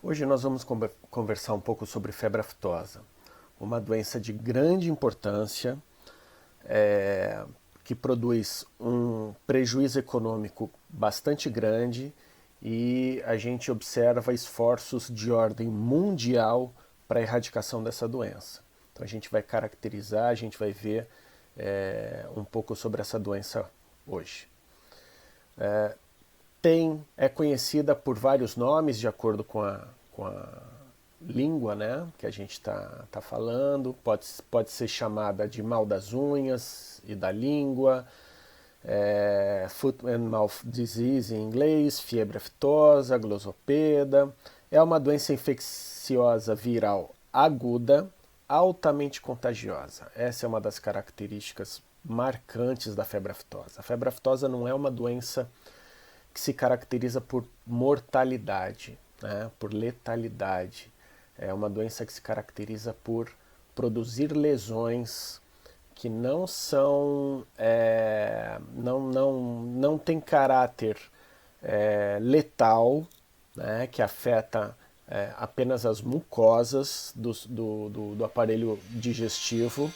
Hoje nós vamos conversar um pouco sobre febre aftosa, uma doença de grande importância que produz um prejuízo econômico bastante grande e a gente observa esforços de ordem mundial para a erradicação dessa doença. Então a gente vai caracterizar, a gente vai ver um pouco sobre essa doença hoje. É conhecida por vários nomes de acordo com a língua, né, que a gente está falando. Pode ser chamada de mal das unhas e da língua, foot and mouth disease em inglês, febre aftosa, glossopeda. É uma doença infecciosa viral aguda, altamente contagiosa. Essa é uma das características marcantes da febre aftosa. A febre aftosa não é uma doença que se caracteriza por mortalidade, né, por letalidade. É uma doença que se caracteriza por produzir lesões que não são, não tem caráter letal, né, que afeta apenas as mucosas do aparelho digestivo.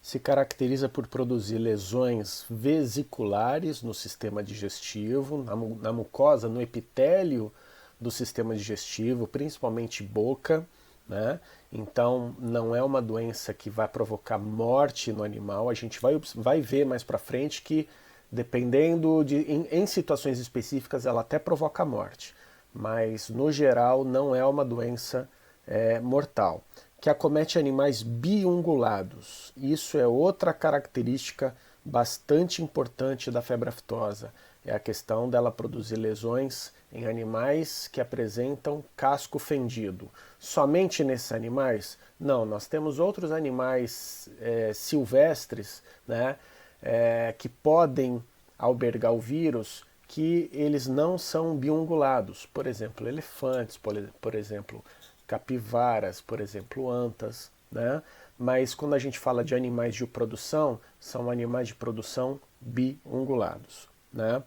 Se caracteriza por produzir lesões vesiculares no sistema digestivo, na mucosa, no epitélio do sistema digestivo, principalmente boca, né? Então não é uma doença que vai provocar morte no animal. A gente vai ver mais para frente que, dependendo em situações específicas, ela até provoca morte, mas no geral não é uma doença mortal, que acomete animais biungulados. Isso é outra característica bastante importante da febre aftosa. É a questão dela produzir lesões em animais que apresentam casco fendido. Somente nesses animais? Não, nós temos outros animais silvestres, né, que podem albergar o vírus, que eles não são biungulados. Por exemplo, elefantes, por exemplo, capivaras, por exemplo, antas, né? Mas quando a gente fala de animais de produção, são animais de produção biungulados, né?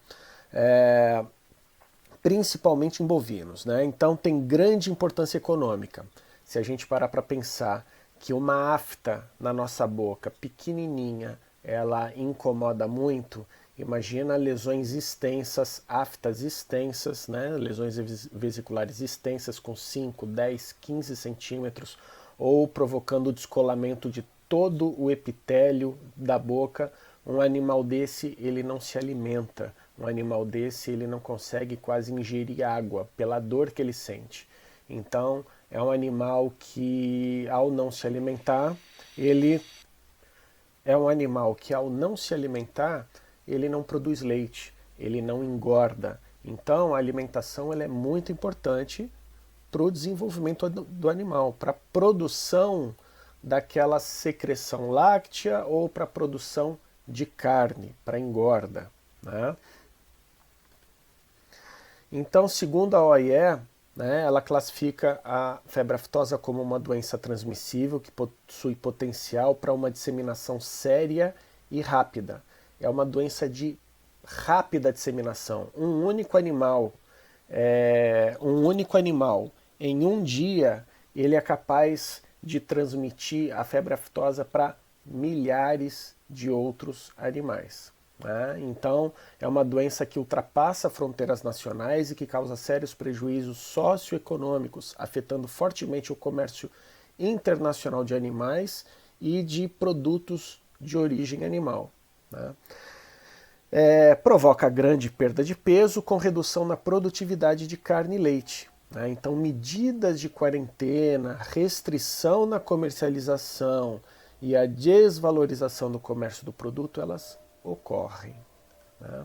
Principalmente em bovinos, né? Então tem grande importância econômica. Se a gente parar para pensar que uma afta na nossa boca, pequenininha, ela incomoda muito, imagina lesões extensas, aftas extensas, né? Lesões vesiculares extensas com 5, 10, 15 centímetros, ou provocando o descolamento de todo o epitélio da boca. Um animal desse, ele não se alimenta. Um animal desse, ele não consegue quase ingerir água pela dor que ele sente. Então, é um animal que, ao não se alimentar, ele não produz leite, ele não engorda. Então, a alimentação ela é muito importante para o desenvolvimento do animal, para a produção daquela secreção láctea ou para a produção de carne, para engorda, né? Então, segundo a OIE, né, ela classifica a febre aftosa como uma doença transmissível que possui potencial para uma disseminação séria e rápida. É uma doença de rápida disseminação. Um único animal em um dia, ele é capaz de transmitir a febre aftosa para milhares de outros animais. Né? Então, é uma doença que ultrapassa fronteiras nacionais e que causa sérios prejuízos socioeconômicos, afetando fortemente o comércio internacional de animais e de produtos de origem animal. Né? Provoca grande perda de peso com redução na produtividade de carne e leite. Né? Então, medidas de quarentena, restrição na comercialização e a desvalorização do comércio do produto, elas ocorrem. Né?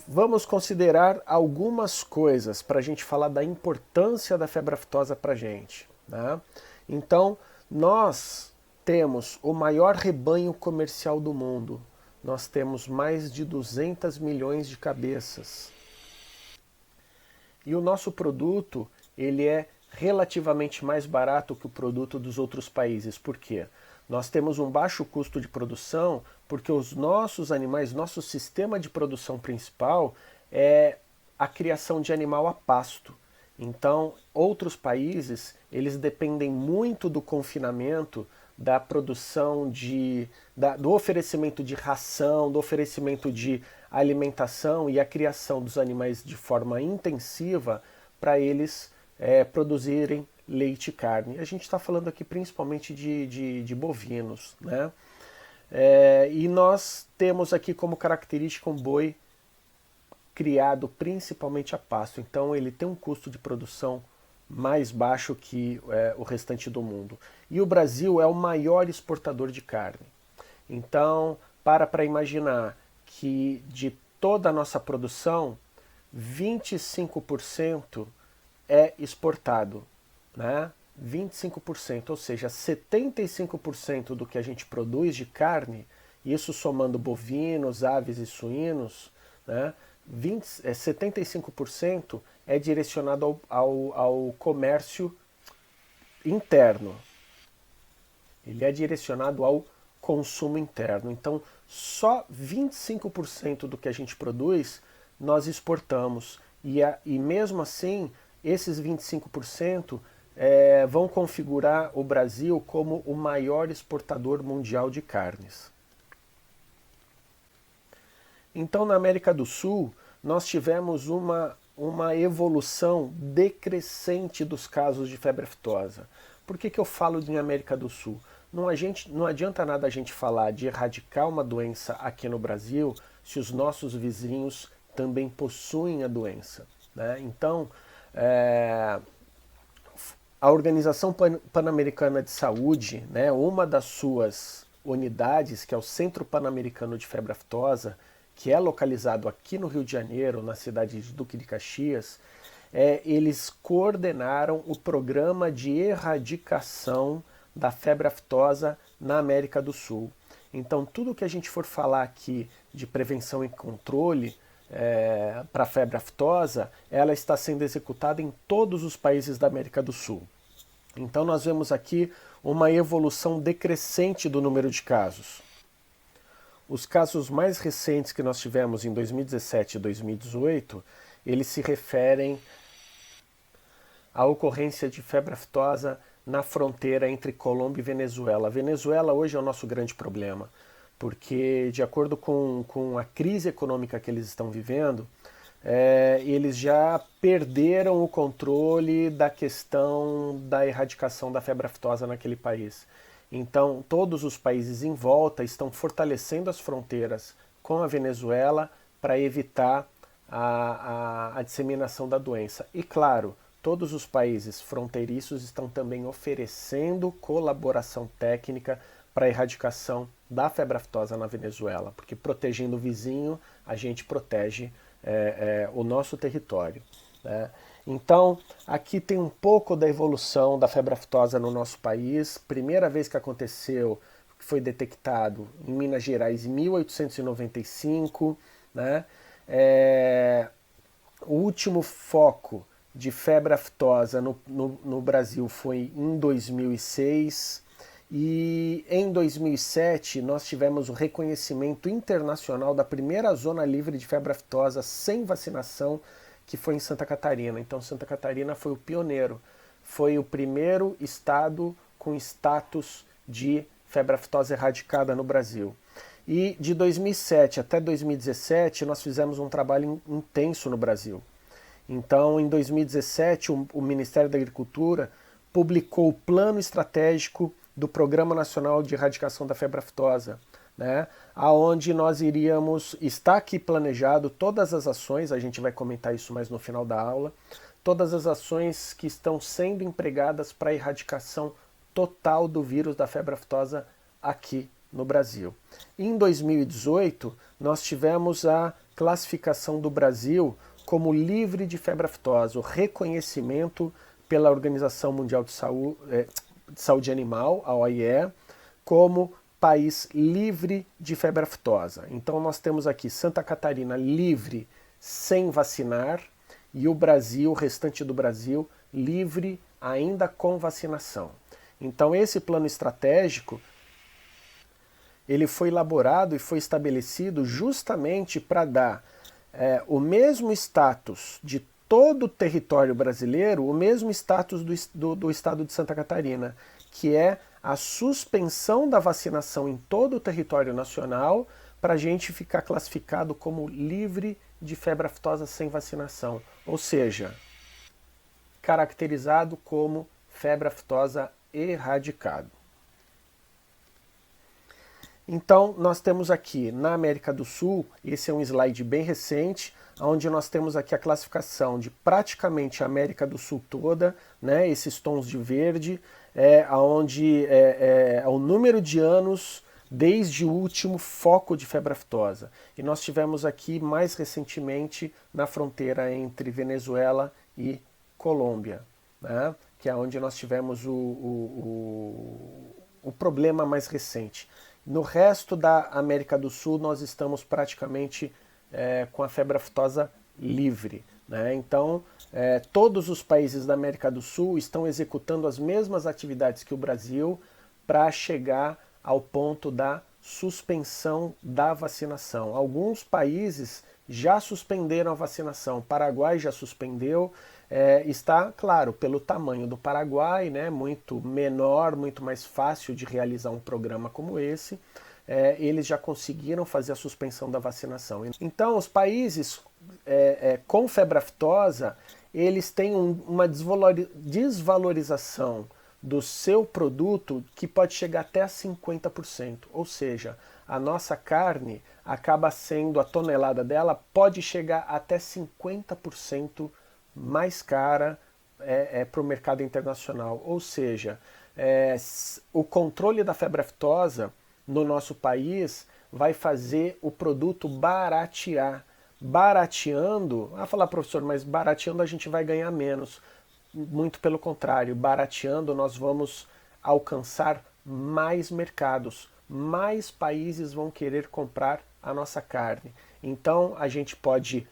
Vamos considerar algumas coisas para a gente falar da importância da febre aftosa para a gente. Né? Então, nós temos o maior rebanho comercial do mundo. Nós temos mais de 200 milhões de cabeças. E o nosso produto, ele é relativamente mais barato que o produto dos outros países. Por quê? Nós temos um baixo custo de produção porque os nossos animais, nosso sistema de produção principal é a criação de animal a pasto. Então, outros países, eles dependem muito do confinamento, da produção do oferecimento de ração, do oferecimento de alimentação e a criação dos animais de forma intensiva para eles produzirem leite e carne. A gente está falando aqui principalmente de bovinos, né? E nós temos aqui como característica um boi criado principalmente a pasto. Então ele tem um custo de produção mais baixo que o restante do mundo. E o Brasil é o maior exportador de carne. Então, para imaginar que de toda a nossa produção, 25% é exportado, né? 25%, ou seja, 75% do que a gente produz de carne, isso somando bovinos, aves e suínos, né? 75% é direcionado ao comércio interno. Ele é direcionado ao consumo interno. Então, só 25% do que a gente produz nós exportamos. E mesmo assim, esses 25% vão configurar o Brasil como o maior exportador mundial de carnes. Então, na América do Sul, nós tivemos uma evolução decrescente dos casos de febre aftosa. Por que eu falo de América do Sul? Não adianta nada a gente falar de erradicar uma doença aqui no Brasil se os nossos vizinhos também possuem a doença, né? Então, a Organização Pan-Americana de Saúde, né, uma das suas unidades, que é o Centro Pan-Americano de Febre Aftosa, que é localizado aqui no Rio de Janeiro, na cidade de Duque de Caxias, eles coordenaram o programa de erradicação da febre aftosa na América do Sul. Então, tudo que a gente for falar aqui de prevenção e controle para a febre aftosa, ela está sendo executada em todos os países da América do Sul. Então, nós vemos aqui uma evolução decrescente do número de casos. Os casos mais recentes que nós tivemos em 2017 e 2018, eles se referem à ocorrência de febre aftosa na fronteira entre Colômbia e Venezuela. A Venezuela hoje é o nosso grande problema, porque de acordo com a crise econômica que eles estão vivendo, eles já perderam o controle da questão da erradicação da febre aftosa naquele país. Então, todos os países em volta estão fortalecendo as fronteiras com a Venezuela para evitar a disseminação da doença. E, claro, todos os países fronteiriços estão também oferecendo colaboração técnica para a erradicação da febre aftosa na Venezuela, porque protegendo o vizinho, a gente protege o nosso território, né? Então, aqui tem um pouco da evolução da febre aftosa no nosso país. Primeira vez que aconteceu, que foi detectado em Minas Gerais em 1895, né? O último foco de febre aftosa no Brasil foi em 2006 e em 2007 nós tivemos o reconhecimento internacional da primeira zona livre de febre aftosa sem vacinação, que foi em Santa Catarina. Então Santa Catarina foi o pioneiro, foi o primeiro estado com status de febre aftosa erradicada no Brasil. E de 2007 até 2017 nós fizemos um trabalho intenso no Brasil. Então em 2017 o Ministério da Agricultura publicou o Plano Estratégico do Programa Nacional de Erradicação da Febre Aftosa, né, aonde nós está aqui planejado todas as ações, a gente vai comentar isso mais no final da aula, todas as ações que estão sendo empregadas para a erradicação total do vírus da febre aftosa aqui no Brasil. Em 2018, nós tivemos a classificação do Brasil como livre de febre aftosa, o reconhecimento pela Organização Mundial de Saúde Animal, a OIE, como país livre de febre aftosa. Então nós temos aqui Santa Catarina livre sem vacinar e o Brasil, o restante do Brasil, livre ainda com vacinação. Então esse plano estratégico, ele foi elaborado e foi estabelecido justamente para dar o mesmo status de todo o território brasileiro, o mesmo status do estado de Santa Catarina, que é a suspensão da vacinação em todo o território nacional para a gente ficar classificado como livre de febre aftosa sem vacinação, ou seja, caracterizado como febre aftosa erradicado. Então, nós temos aqui na América do Sul, esse é um slide bem recente, onde nós temos aqui a classificação de praticamente a América do Sul toda, né, esses tons de verde, onde é o número de anos desde o último foco de febre aftosa. E nós tivemos aqui mais recentemente na fronteira entre Venezuela e Colômbia, né, que é onde nós tivemos o problema mais recente. No resto da América do Sul, nós estamos praticamente com a febre aftosa livre, né? Então, todos os países da América do Sul estão executando as mesmas atividades que o Brasil para chegar ao ponto da suspensão da vacinação. Alguns países já suspenderam a vacinação. O Paraguai já suspendeu. Está, claro, pelo tamanho do Paraguai, né, muito menor, muito mais fácil de realizar um programa como esse, eles já conseguiram fazer a suspensão da vacinação. Então, os países com febre aftosa, eles têm uma desvalorização do seu produto que pode chegar até a 50%, ou seja, a nossa carne acaba sendo, a tonelada dela pode chegar até 50% mais cara para o mercado internacional. Ou seja, o controle da febre aftosa no nosso país vai fazer o produto baratear. Barateando, falar, professor, mas barateando a gente vai ganhar menos. Muito pelo contrário, barateando nós vamos alcançar mais mercados, mais países vão querer comprar a nossa carne. Então a gente pode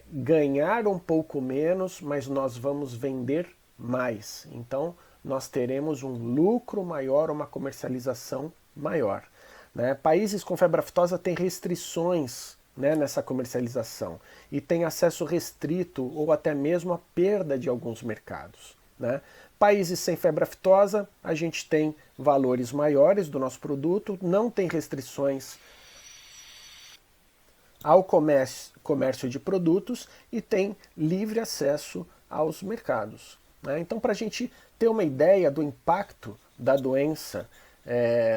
ganhar um pouco menos, mas nós vamos vender mais. Então nós teremos um lucro maior, uma comercialização maior, né? Países com febre aftosa têm restrições, né, nessa comercialização e tem acesso restrito ou até mesmo a perda de alguns mercados, né? Países sem febre aftosa, a gente tem valores maiores do nosso produto, não tem restrições ao comércio de produtos e tem livre acesso aos mercados, né? Então, para a gente ter uma ideia do impacto da doença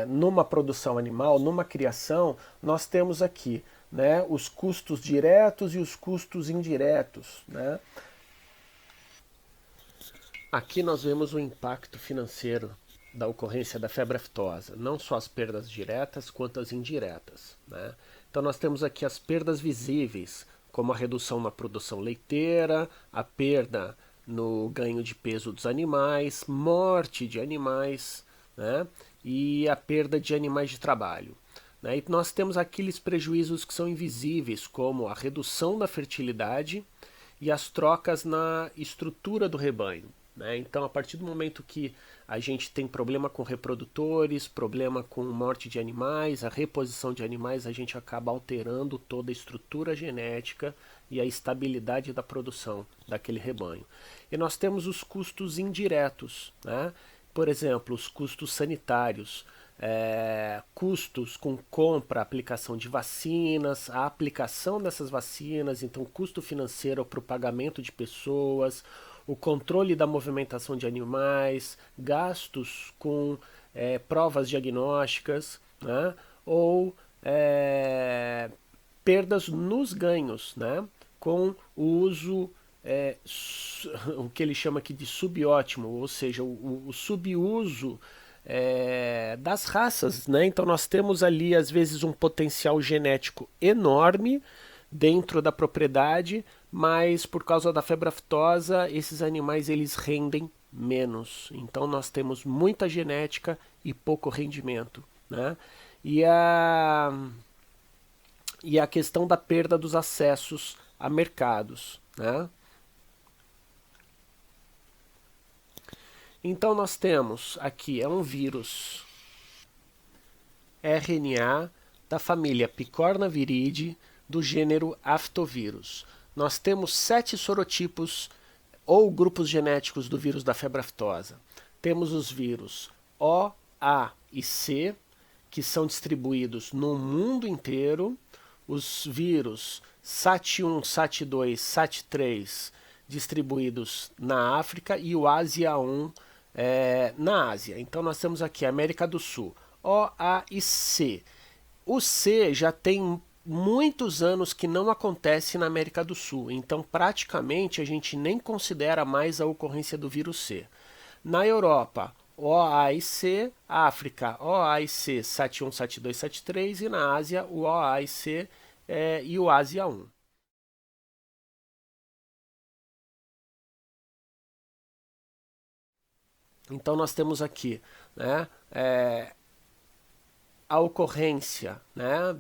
numa produção animal, numa criação, nós temos aqui, né, os custos diretos e os custos indiretos, né? Aqui nós vemos o impacto financeiro da ocorrência da febre aftosa, não só as perdas diretas quanto as indiretas, né? Então nós temos aqui as perdas visíveis, como a redução na produção leiteira, a perda no ganho de peso dos animais, morte de animais, né, e a perda de animais de trabalho, né? E nós temos aqueles prejuízos que são invisíveis, como a redução da fertilidade e as trocas na estrutura do rebanho, né? Então, a partir do momento que a gente tem problema com reprodutores, problema com morte de animais, a reposição de animais, a gente acaba alterando toda a estrutura genética e a estabilidade da produção daquele rebanho. E nós temos os custos indiretos, né? Por exemplo, os custos sanitários, custos com compra, aplicação de vacinas, a aplicação dessas vacinas, então custo financeiro para o pagamento de pessoas, o controle da movimentação de animais, gastos com provas diagnósticas, né? Ou perdas nos ganhos, né? Com o uso, o que ele chama aqui de subótimo, ou seja, o subuso das raças, né? Então nós temos ali às vezes um potencial genético enorme dentro da propriedade, mas por causa da febre aftosa esses animais eles rendem menos. Então nós temos muita genética e pouco rendimento, né? E a questão da perda dos acessos a mercados, né? Então nós temos aqui, um vírus RNA da família Picornaviridae, do gênero Aftovírus. Nós temos 7 sorotipos ou grupos genéticos do vírus da febre aftosa. Temos os vírus O, A e C, que são distribuídos no mundo inteiro. Os vírus SAT1, SAT2, SAT3 distribuídos na África e o Ásia-1 na Ásia. Então nós temos aqui a América do Sul, O, A e C. O C já tem muitos anos que não acontece na América do Sul, então praticamente a gente nem considera mais a ocorrência do vírus C. Na Europa, O, A e C, África, O, A e C, SAT1, SAT2, SAT3 e na Ásia, o O, A e C e o Ásia-1. Então nós temos aqui, né, a ocorrência, né,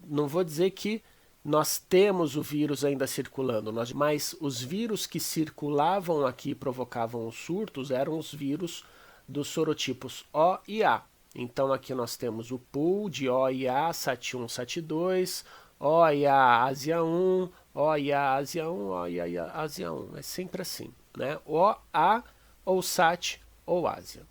não vou dizer que nós temos o vírus ainda circulando, mas os vírus que circulavam aqui e provocavam os surtos eram os vírus dos sorotipos O e A. Então aqui nós temos o pool de O e A, SAT1, SAT2, O e A Ásia 1, O e A Ásia 1, O e A Ásia 1. É sempre assim, né? O, A ou SAT ou Ásia.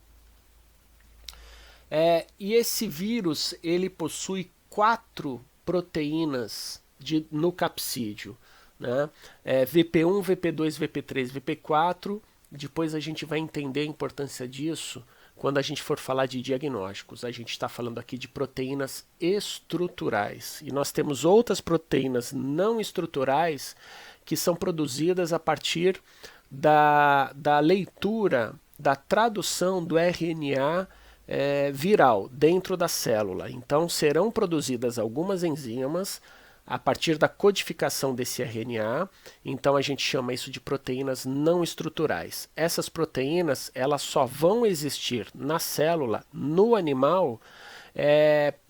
E esse vírus ele possui 4 proteínas no capsídeo, né? VP1, VP2, VP3, VP4. Depois a gente vai entender a importância disso quando a gente for falar de diagnósticos. A gente está falando aqui de proteínas estruturais. E nós temos outras proteínas não estruturais que são produzidas a partir da leitura, da tradução do RNA viral dentro da célula. Então serão produzidas algumas enzimas a partir da codificação desse RNA. Então a gente chama isso de proteínas não estruturais. Essas proteínas elas só vão existir na célula, no animal,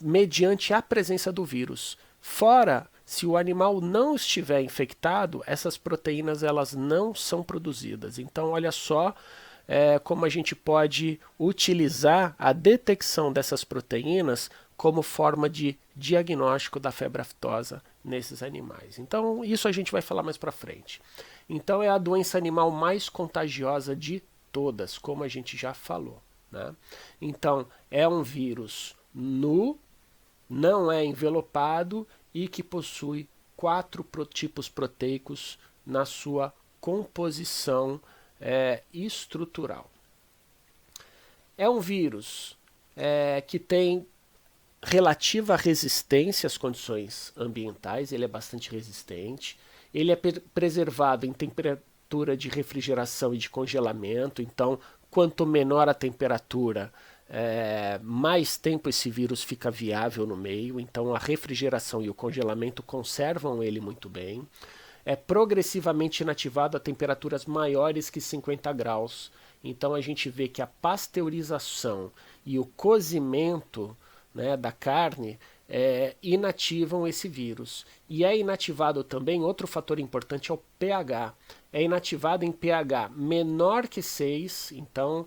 mediante a presença do vírus. Fora, se o animal não estiver infectado, essas proteínas elas não são produzidas. Então olha só como a gente pode utilizar a detecção dessas proteínas como forma de diagnóstico da febre aftosa nesses animais. Então, isso a gente vai falar mais para frente. Então, é a doença animal mais contagiosa de todas, como a gente já falou, né? Então, é um vírus nu, não é envelopado e que possui 4 tipos proteicos na sua composição estrutural. É um vírus que tem relativa resistência às condições ambientais, ele é bastante resistente, ele é preservado em temperatura de refrigeração e de congelamento, então quanto menor a temperatura, mais tempo esse vírus fica viável no meio, então a refrigeração e o congelamento conservam ele muito bem. É progressivamente inativado a temperaturas maiores que 50 graus, então a gente vê que a pasteurização e o cozimento, né, da carne inativam esse vírus. E é inativado também, outro fator importante é o pH. É inativado em pH menor que 6, então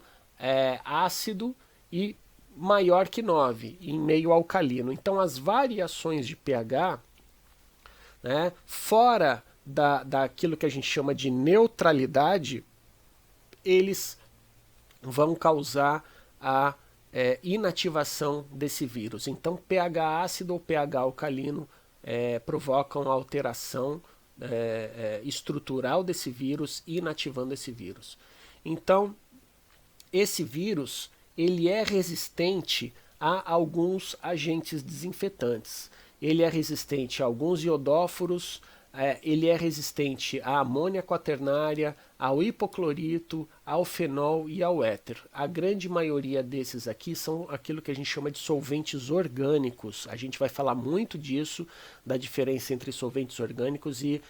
ácido, e maior que 9, em meio alcalino. Então as variações de pH, né, fora daquilo que a gente chama de neutralidade, eles vão causar a inativação desse vírus. Então, pH ácido ou pH alcalino provocam a alteração estrutural desse vírus, inativando esse vírus. Então, esse vírus ele é resistente a alguns agentes desinfetantes. Ele é resistente a alguns iodóforos, ele é resistente à amônia quaternária, ao hipoclorito, ao fenol e ao éter. A grande maioria desses aqui são aquilo que a gente chama de solventes orgânicos. A gente vai falar muito disso, da diferença entre solventes orgânicos e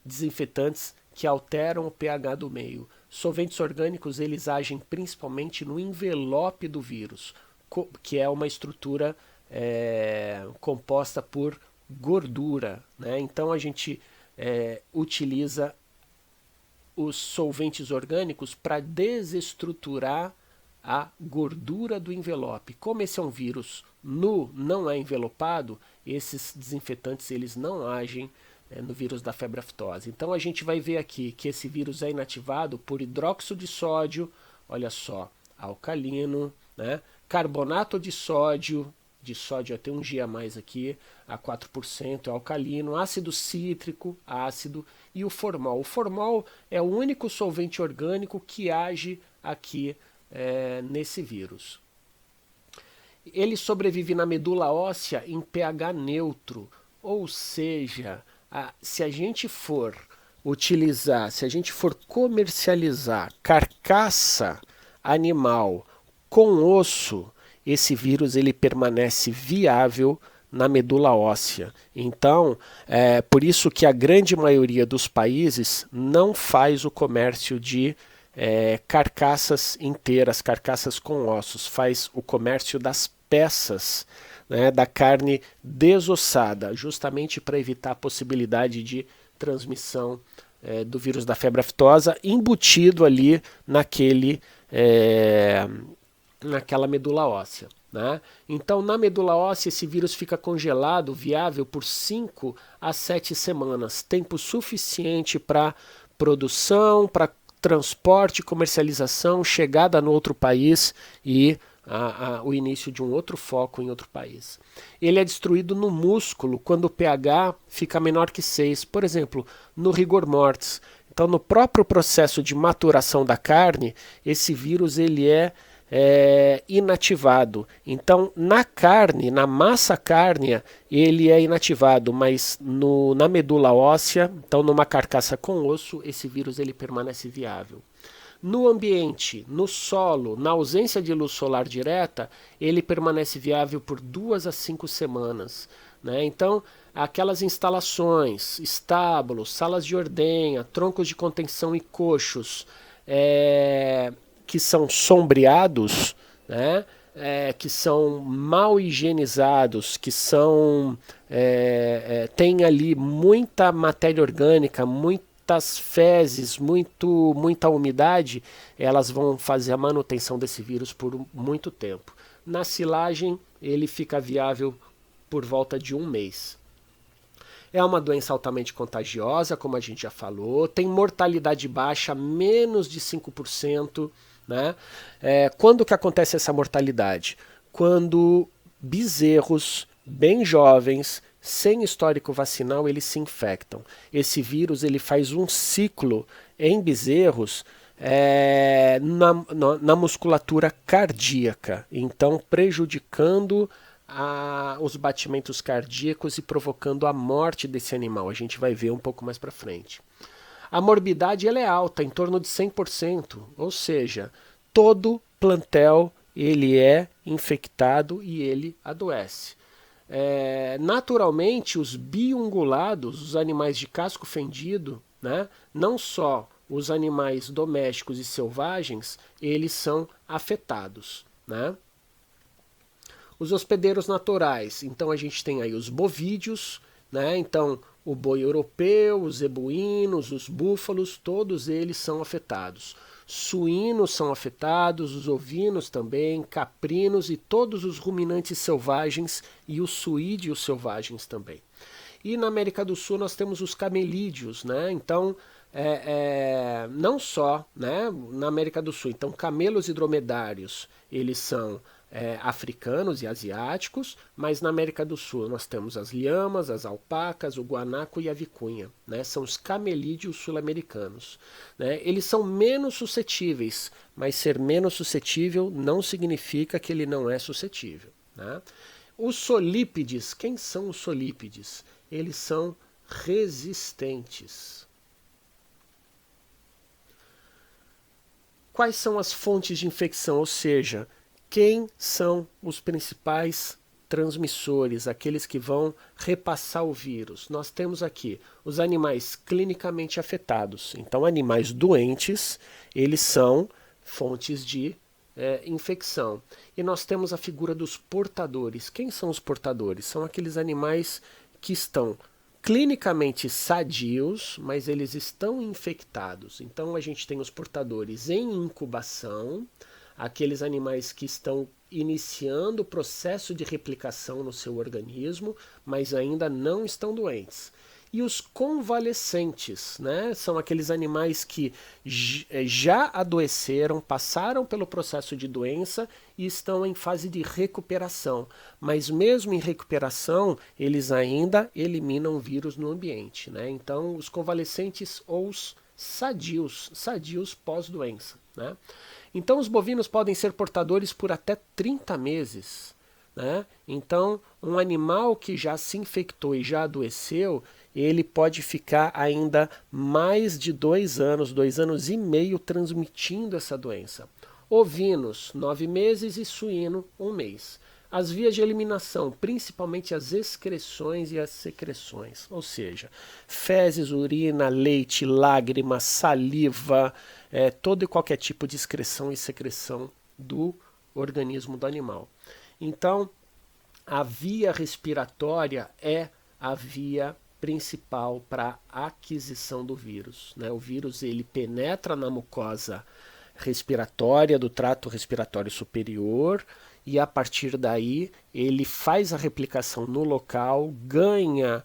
desinfetantes que alteram o pH do meio. Solventes orgânicos eles agem principalmente no envelope do vírus, que é uma estrutura composta por gordura, né? Então a gente utiliza os solventes orgânicos para desestruturar a gordura do envelope. Como esse é um vírus nu, não é envelopado, esses desinfetantes eles não agem no vírus da febre aftosa. Então a gente vai ver aqui que esse vírus é inativado por hidróxido de sódio, olha só, alcalino, né? Carbonato de sódio tem um G a mais aqui, a 4%, é alcalino, ácido cítrico, ácido, e o formol. O formol é o único solvente orgânico que age aqui nesse vírus. Ele sobrevive na medula óssea em pH neutro, ou seja, se a gente for utilizar, se a gente for comercializar carcaça animal com osso, esse vírus ele permanece viável na medula óssea. Então, por isso que a grande maioria dos países não faz o comércio de carcaças inteiras, carcaças com ossos, faz o comércio das peças, né, da carne desossada, justamente para evitar a possibilidade de transmissão do vírus da febre aftosa embutido ali naquela medula óssea. Né? Então, na medula óssea, esse vírus fica congelado, viável, por 5 a 7 semanas, tempo suficiente para produção, para transporte, comercialização, chegada no outro país e o início de um outro foco em outro país. Ele é destruído no músculo quando o pH fica menor que 6, por exemplo, no rigor mortis. Então, no próprio processo de maturação da carne, esse vírus ele é inativado. Então, na carne, na massa cárnea, ele é inativado, mas na medula óssea, então numa carcaça com osso, esse vírus ele permanece viável. No ambiente, no solo, na ausência de luz solar direta, ele permanece viável por 2 a 5 semanas. Né? Então, aquelas instalações, estábulos, salas de ordenha, troncos de contenção e coxos, que são sombreados, né? Que são mal higienizados, que tem ali muita matéria orgânica, muitas fezes, muita umidade, elas vão fazer a manutenção desse vírus por muito tempo. Na silagem, ele fica viável por volta de 1 mês. É uma doença altamente contagiosa, como a gente já falou, tem mortalidade baixa, menos de 5%. Né? Quando que acontece essa mortalidade? Quando bezerros bem jovens, sem histórico vacinal, eles se infectam. Esse vírus ele faz um ciclo em bezerros na musculatura cardíaca, então prejudicando os batimentos cardíacos e provocando a morte desse animal. A gente vai ver um pouco mais para frente. A morbidade ela é alta, em torno de 100%, ou seja, todo plantel ele é infectado e ele adoece. Naturalmente, os biungulados, os animais de casco fendido, né, não só os animais domésticos e selvagens, eles são afetados. Né? Os hospedeiros naturais, então a gente tem aí os bovídeos, né? Então o boi europeu, os zebuínos, os búfalos, todos eles são afetados. Suínos são afetados, os ovinos também, caprinos e todos os ruminantes selvagens e os suídeos selvagens também. E na América do Sul nós temos os camelídeos, né? Então, não só, né, na América do Sul, então camelos e dromedários, eles são africanos e asiáticos, mas na América do Sul nós temos as lhamas, as alpacas, o guanaco e a vicunha, né? São os camelídeos sul-americanos. Né? Eles são menos suscetíveis, mas ser menos suscetível não significa que ele não é suscetível. Né? Os solípedes, quem são os solípedes? Eles são resistentes. Quais são as fontes de infecção? Ou seja, quem são os principais transmissores, aqueles que vão repassar o vírus? Nós temos aqui os animais clinicamente afetados. Então, animais doentes, eles são fontes de infecção. E nós temos a figura dos portadores. Quem são os portadores? São aqueles animais que estão clinicamente sadios, mas eles estão infectados. Então, a gente tem os portadores em incubação, aqueles animais que estão iniciando o processo de replicação no seu organismo, mas ainda não estão doentes. E os convalescentes, né? São aqueles animais que já adoeceram, passaram pelo processo de doença e estão em fase de recuperação. Mas mesmo em recuperação, eles ainda eliminam vírus no ambiente, né? Então, os convalescentes ou os sadios pós-doença, né? Então, os bovinos podem ser portadores por até 30 meses. Né? Então, um animal que já se infectou e já adoeceu, ele pode ficar ainda mais de 2 anos e meio transmitindo essa doença. Ovinos, 9 meses e suíno, 1 mês. As vias de eliminação, principalmente as excreções e as secreções, ou seja, fezes, urina, leite, lágrimas, saliva, todo e qualquer tipo de excreção e secreção do organismo do animal. Então, a via respiratória é a via principal para a aquisição do vírus, né? O vírus ele penetra na mucosa respiratória do trato respiratório superior e a partir daí ele faz a replicação no local, ganha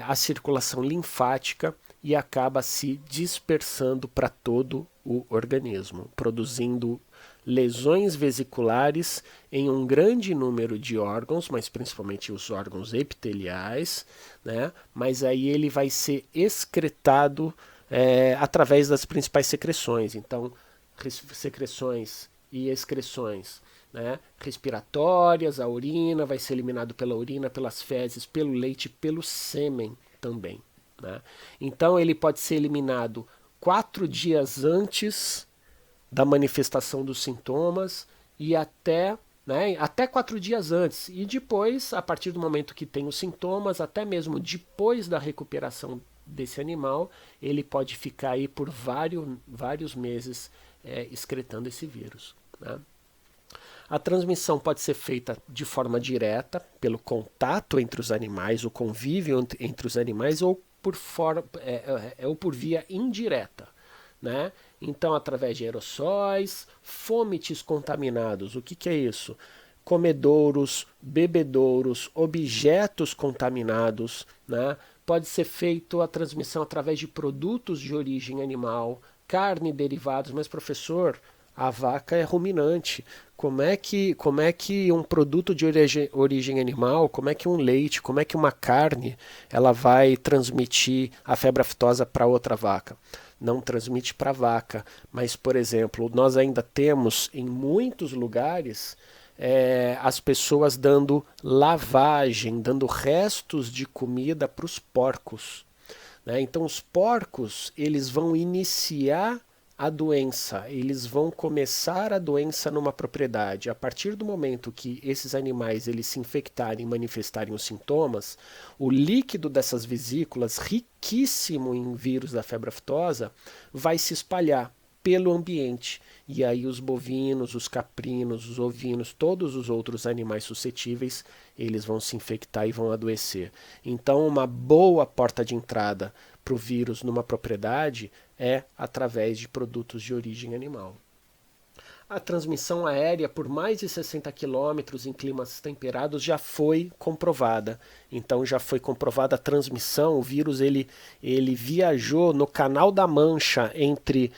a circulação linfática e acaba se dispersando para todo o organismo, produzindo lesões vesiculares em um grande número de órgãos, mas principalmente os órgãos epiteliais, né? Mas aí ele vai ser excretado através das principais secreções. Então, secreções e excreções, né? Respiratórias, a urina vai ser eliminado pela urina, pelas fezes, pelo leite, pelo sêmen também, né? Então ele pode ser eliminado 4 dias antes da manifestação dos sintomas e até 4 dias antes. E depois, a partir do momento que tem os sintomas, até mesmo depois da recuperação desse animal, ele pode ficar aí por vários meses excretando esse vírus, né? A transmissão pode ser feita de forma direta, pelo contato entre os animais, o convívio entre os animais, ou por via indireta, né? Então, através de aerossóis, fomites contaminados. O que é isso? Comedouros, bebedouros, objetos contaminados, né? Pode ser feito a transmissão através de produtos de origem animal, carne e derivados. Mas, professor, a vaca é ruminante. Como é que um produto de origem animal, como é que um leite, como é que uma carne, ela vai transmitir a febre aftosa para outra vaca? Não transmite para a vaca, mas, por exemplo, nós ainda temos em muitos lugares as pessoas dando lavagem, dando restos de comida para os porcos, né? Então os porcos eles vão iniciar a doença, eles vão começar a doença numa propriedade. A partir do momento que esses animais eles se infectarem e manifestarem os sintomas, o líquido dessas vesículas, riquíssimo em vírus da febre aftosa, vai se espalhar pelo ambiente. E aí os bovinos, os caprinos, os ovinos, todos os outros animais suscetíveis, eles vão se infectar e vão adoecer. Então uma boa porta de entrada para o vírus numa propriedade é através de produtos de origem animal. A transmissão aérea por mais de 60 quilômetros em climas temperados já foi comprovada. Então já foi comprovada a transmissão, o vírus ele viajou no Canal da Mancha entre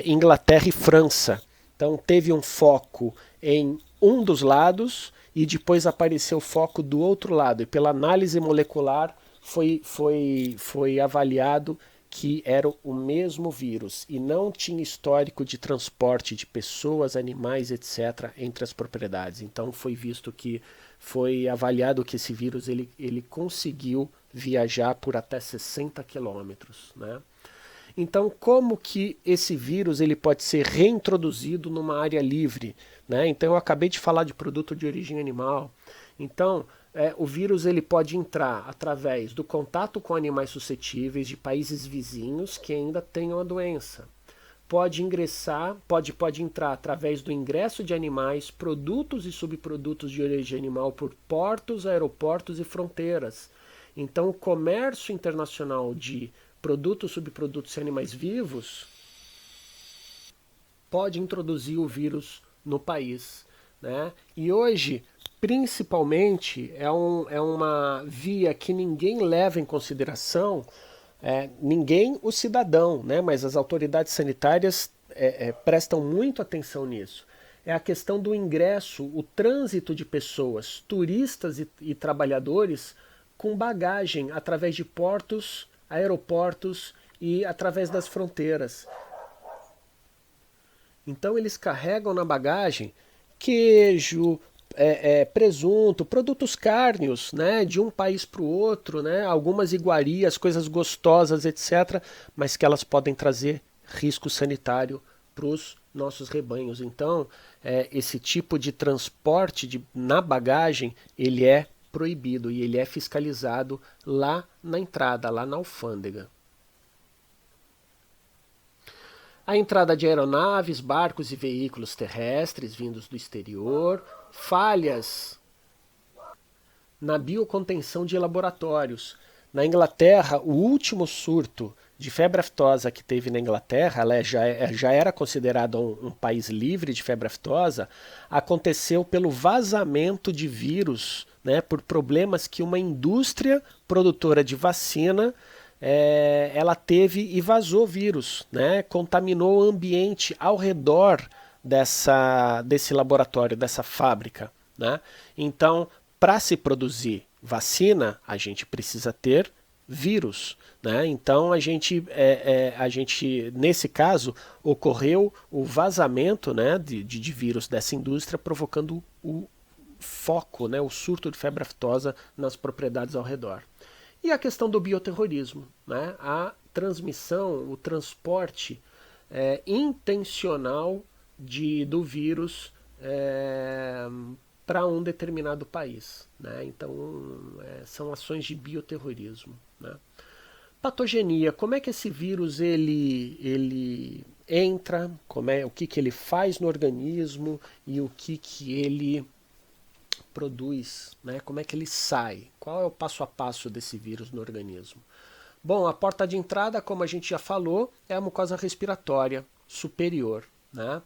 Inglaterra e França. Então teve um foco em um dos lados e depois apareceu foco do outro lado. E pela análise molecular foi avaliado que era o mesmo vírus e não tinha histórico de transporte de pessoas, animais, etc. entre as propriedades. Então foi avaliado que esse vírus ele conseguiu viajar por até 60 quilômetros, né? Então, como que esse vírus ele pode ser reintroduzido numa área livre, né? Então, eu acabei de falar de produto de origem animal. Então, o vírus ele pode entrar através do contato com animais suscetíveis de países vizinhos que ainda tenham a doença. Pode entrar através do ingresso de animais, produtos e subprodutos de origem animal por portos, aeroportos e fronteiras. Então, o comércio internacional de produtos, subprodutos e animais vivos pode introduzir o vírus no país, né? E hoje, principalmente, é uma via que ninguém leva em consideração, ninguém o cidadão, né? Mas as autoridades sanitárias prestam muito atenção nisso. É a questão do ingresso, o trânsito de pessoas, turistas e trabalhadores com bagagem através de portos, aeroportos e através das fronteiras. Então eles carregam na bagagem queijo, presunto, produtos cárneos, né, de um país para o outro, né, algumas iguarias, coisas gostosas, etc., mas que elas podem trazer risco sanitário para os nossos rebanhos. Então, esse tipo de transporte na bagagem, ele é proibido e ele é fiscalizado lá na entrada, lá na alfândega. A entrada de aeronaves, barcos e veículos terrestres vindos do exterior, falhas na biocontenção de laboratórios. Na Inglaterra, o último surto de febre aftosa que teve na Inglaterra, ela já era considerada um país livre de febre aftosa, aconteceu pelo vazamento de vírus, né, por problemas que uma indústria produtora de vacina ela teve e vazou vírus, né, contaminou o ambiente ao redor desse laboratório, dessa fábrica, né? Então, para se produzir vacina, a gente precisa ter vírus, né? Então a gente nesse caso ocorreu o vazamento, né, de vírus dessa indústria, provocando o foco, né, o surto de febre aftosa nas propriedades ao redor. E a questão do bioterrorismo, né? A transmissão, o transporte intencional do vírus para um determinado país, né? Então são ações de bioterrorismo, né? Patogenia, como é que esse vírus ele entra, o que ele faz no organismo e o que ele produz, né? Como é que ele sai? Qual é o passo a passo desse vírus no organismo? Bom, a porta de entrada, como a gente já falou, é a mucosa respiratória superior, né?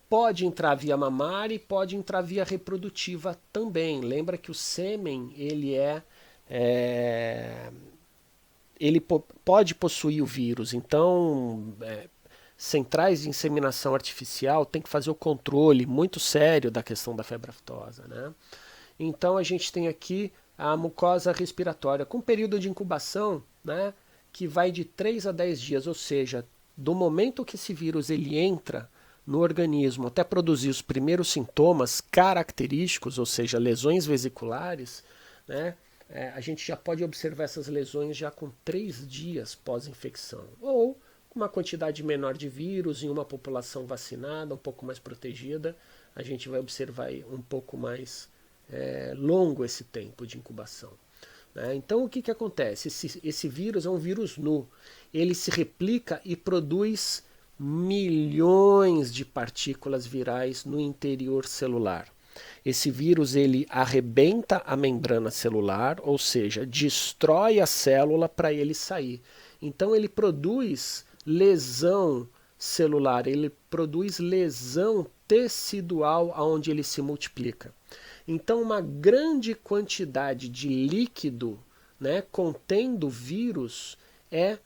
Pode entrar via mamária e pode entrar via reprodutiva também. Lembra que o sêmen ele pode possuir o vírus, então centrais de inseminação artificial tem que fazer o controle muito sério da questão da febre aftosa, né? Então a gente tem aqui a mucosa respiratória com período de incubação, né, que vai de 3 a 10 dias, ou seja, do momento que esse vírus ele entra no organismo até produzir os primeiros sintomas característicos, ou seja, lesões vesiculares, né, a gente já pode observar essas lesões já com 3 dias pós-infecção, ou uma quantidade menor de vírus em uma população vacinada, um pouco mais protegida, a gente vai observar um pouco mais longo esse tempo de incubação, né? Então o que acontece? Esse vírus é um vírus nu, ele se replica e produz milhões de partículas virais no interior celular. Esse vírus ele arrebenta a membrana celular, ou seja, destrói a célula para ele sair. Então ele produz lesão celular, ele produz lesão tecidual onde ele se multiplica. Então uma grande quantidade de líquido, né, contendo vírus é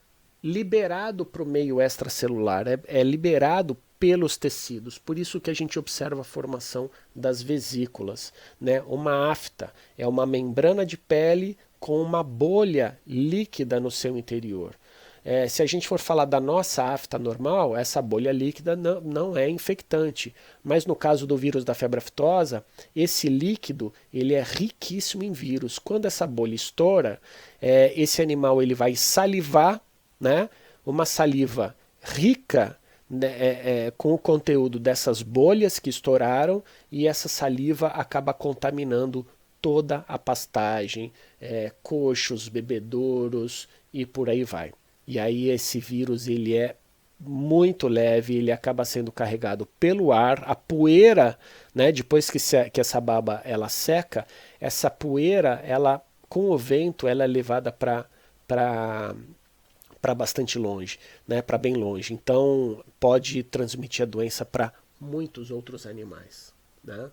liberado para o meio extracelular, é liberado pelos tecidos. Por isso que a gente observa a formação das vesículas, né? Uma afta é uma membrana de pele com uma bolha líquida no seu interior. Se a gente for falar da nossa afta normal, essa bolha líquida não é infectante. Mas no caso do vírus da febre aftosa, esse líquido ele é riquíssimo em vírus. Quando essa bolha estoura, esse animal ele vai salivar, né? Uma saliva rica, né, com o conteúdo dessas bolhas que estouraram, e essa saliva acaba contaminando toda a pastagem, coxos, bebedouros e por aí vai. E aí esse vírus ele é muito leve, ele acaba sendo carregado pelo ar, a poeira, né, depois que essa baba ela seca, essa poeira, ela com o vento, ela é levada para para bastante longe, né, para bem longe. Então pode transmitir a doença para muitos outros animais, né?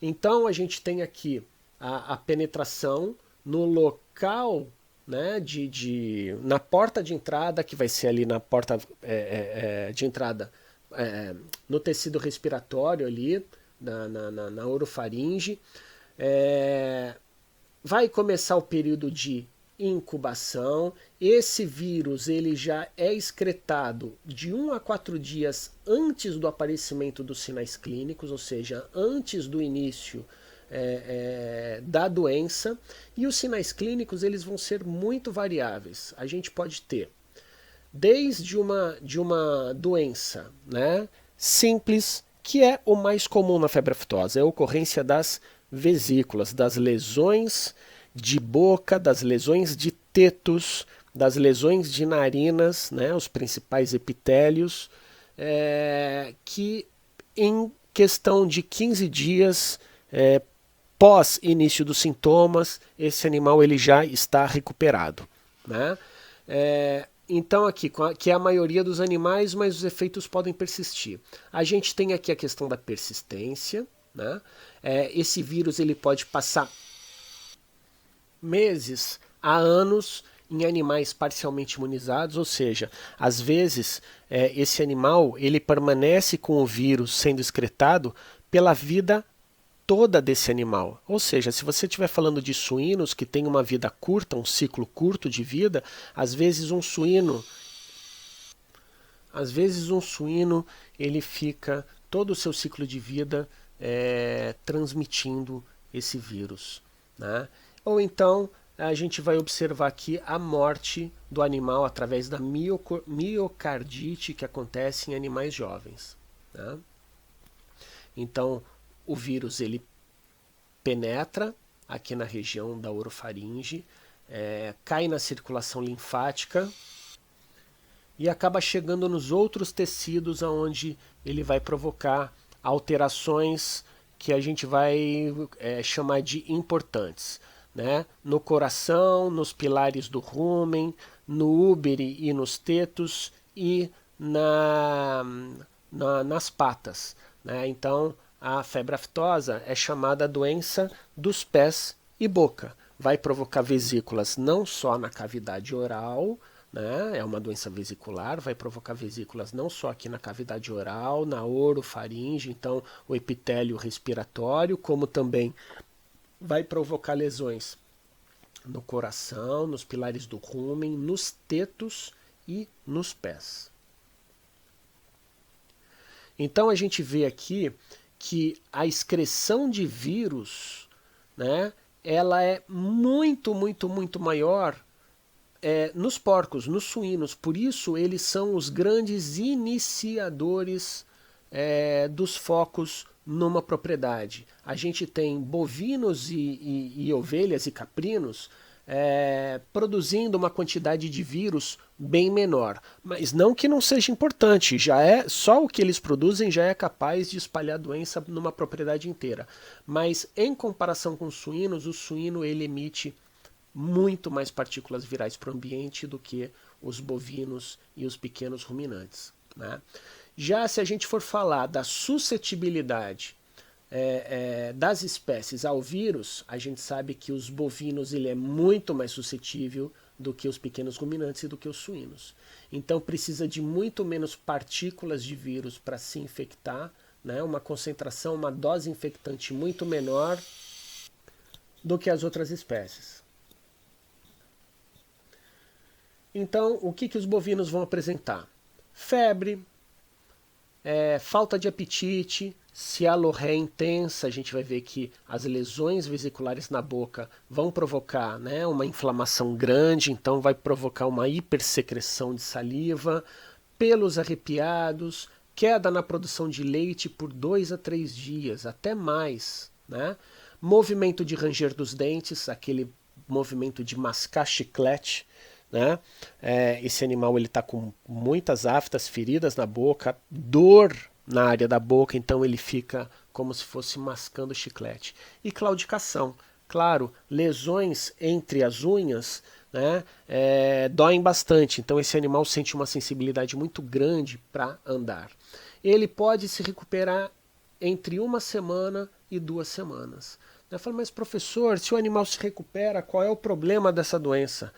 Então a gente tem aqui a penetração no local, né, na porta de entrada, que vai ser ali na porta de entrada, no tecido respiratório ali, na orofaringe. Vai começar o período de incubação. Esse vírus ele já é excretado de 1 a 4 dias antes do aparecimento dos sinais clínicos, ou seja, antes do início da doença. E os sinais clínicos eles vão ser muito variáveis. A gente pode ter desde uma doença, né, simples, que é o mais comum na febre aftosa, é a ocorrência das vesículas, das lesões de boca, das lesões de tetos, das lesões de narinas, né, os principais epitélios, que em questão de 15 dias pós início dos sintomas, esse animal ele já está recuperado, né? Então aqui, que é a maioria dos animais, mas os efeitos podem persistir. A gente tem aqui a questão da persistência, né? Esse vírus ele pode passar meses a anos em animais parcialmente imunizados, ou seja, às vezes esse animal ele permanece com o vírus sendo excretado pela vida toda desse animal. Ou seja, se você estiver falando de suínos que têm uma vida curta, um ciclo curto de vida, às vezes um suíno ele fica todo o seu ciclo de vida transmitindo esse vírus, né? Ou então a gente vai observar aqui a morte do animal através da miocardite que acontece em animais jovens, né? Então o vírus ele penetra aqui na região da orofaringe, cai na circulação linfática e acaba chegando nos outros tecidos onde ele vai provocar alterações que a gente vai chamar de importantes, né? No coração, nos pilares do rumen, no úbere e nos tetos e nas patas, né? Então a febre aftosa é chamada doença dos pés e boca. Vai provocar vesículas não só na cavidade oral, né? É uma doença vesicular, vai provocar vesículas não só aqui na cavidade oral, na orofaringe, então o epitélio respiratório, como também vai provocar lesões no coração, nos pilares do rumen, nos tetos e nos pés. Então a gente vê aqui que a excreção de vírus, né, ela é muito maior nos porcos, nos suínos. Por isso eles são os grandes iniciadores dos focos numa propriedade. A gente tem bovinos e ovelhas e caprinos produzindo uma quantidade de vírus bem menor, mas não que não seja importante, só o que eles produzem já é capaz de espalhar doença numa propriedade inteira. Mas em comparação com os suínos, o suíno ele emite muito mais partículas virais para o ambiente do que os bovinos e os pequenos ruminantes, né? Já se a gente for falar da suscetibilidade das espécies ao vírus, a gente sabe que os bovinos ele é muito mais suscetível do que os pequenos ruminantes e do que os suínos. Então precisa de muito menos partículas de vírus para se infectar, né? Uma concentração, uma dose infectante muito menor do que as outras espécies. Então, o que os bovinos vão apresentar? Febre, falta de apetite. Se a lorré é intensa, a gente vai ver que as lesões vesiculares na boca vão provocar, né, uma inflamação grande, então vai provocar uma hipersecreção de saliva, pelos arrepiados, queda na produção de leite por 2 a 3 dias, até mais, né? Movimento de ranger dos dentes, aquele movimento de mascar chiclete, né? Esse animal ele está com muitas aftas, feridas na boca, dor na área da boca, então ele fica como se fosse mascando chiclete. E claudicação, claro, lesões entre as unhas né, doem bastante, então esse animal sente uma sensibilidade muito grande para andar. Ele pode se recuperar entre 1 semana e 2 semanas. Eu falo, mas professor, se o animal se recupera, qual é o problema dessa doença?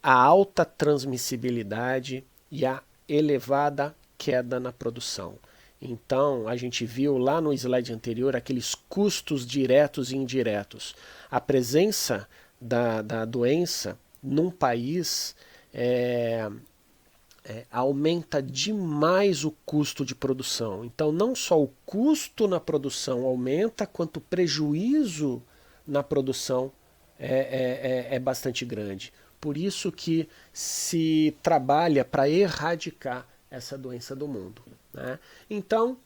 A alta transmissibilidade e a elevada queda na produção. Então, a gente viu lá no slide anterior aqueles custos diretos e indiretos. A presença da doença num país aumenta demais o custo de produção. Então, não só o custo na produção aumenta, quanto o prejuízo na produção é bastante grande. Por isso que se trabalha para erradicar essa doença do mundo, né? Então,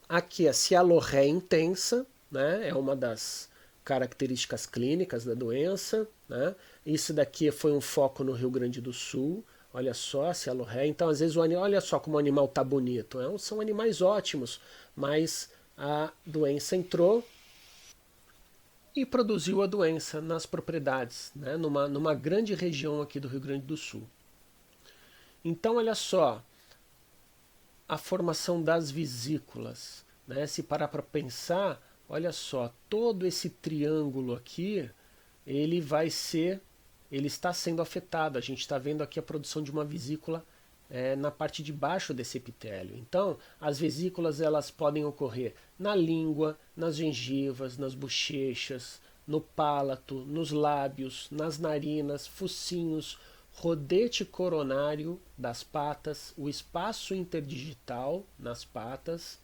aqui a cialorreia intensa, né, é uma das características clínicas da doença, né? Isso daqui foi um foco no Rio Grande do Sul. Olha só, cialorreia. Então, às vezes, olha só como o animal tá bonito. São animais ótimos, mas a doença entrou e produziu a doença nas propriedades, né? numa grande região aqui do Rio Grande do Sul. Então, olha só, a formação das vesículas, né? Se parar para pensar, olha só, todo esse triângulo aqui, ele está sendo afetado. A gente está vendo aqui a produção de uma vesícula na parte de baixo desse epitélio. Então, as vesículas elas podem ocorrer na língua, nas gengivas, nas bochechas, no palato, nos lábios, nas narinas, focinhos, rodete coronário das patas, o espaço interdigital nas patas,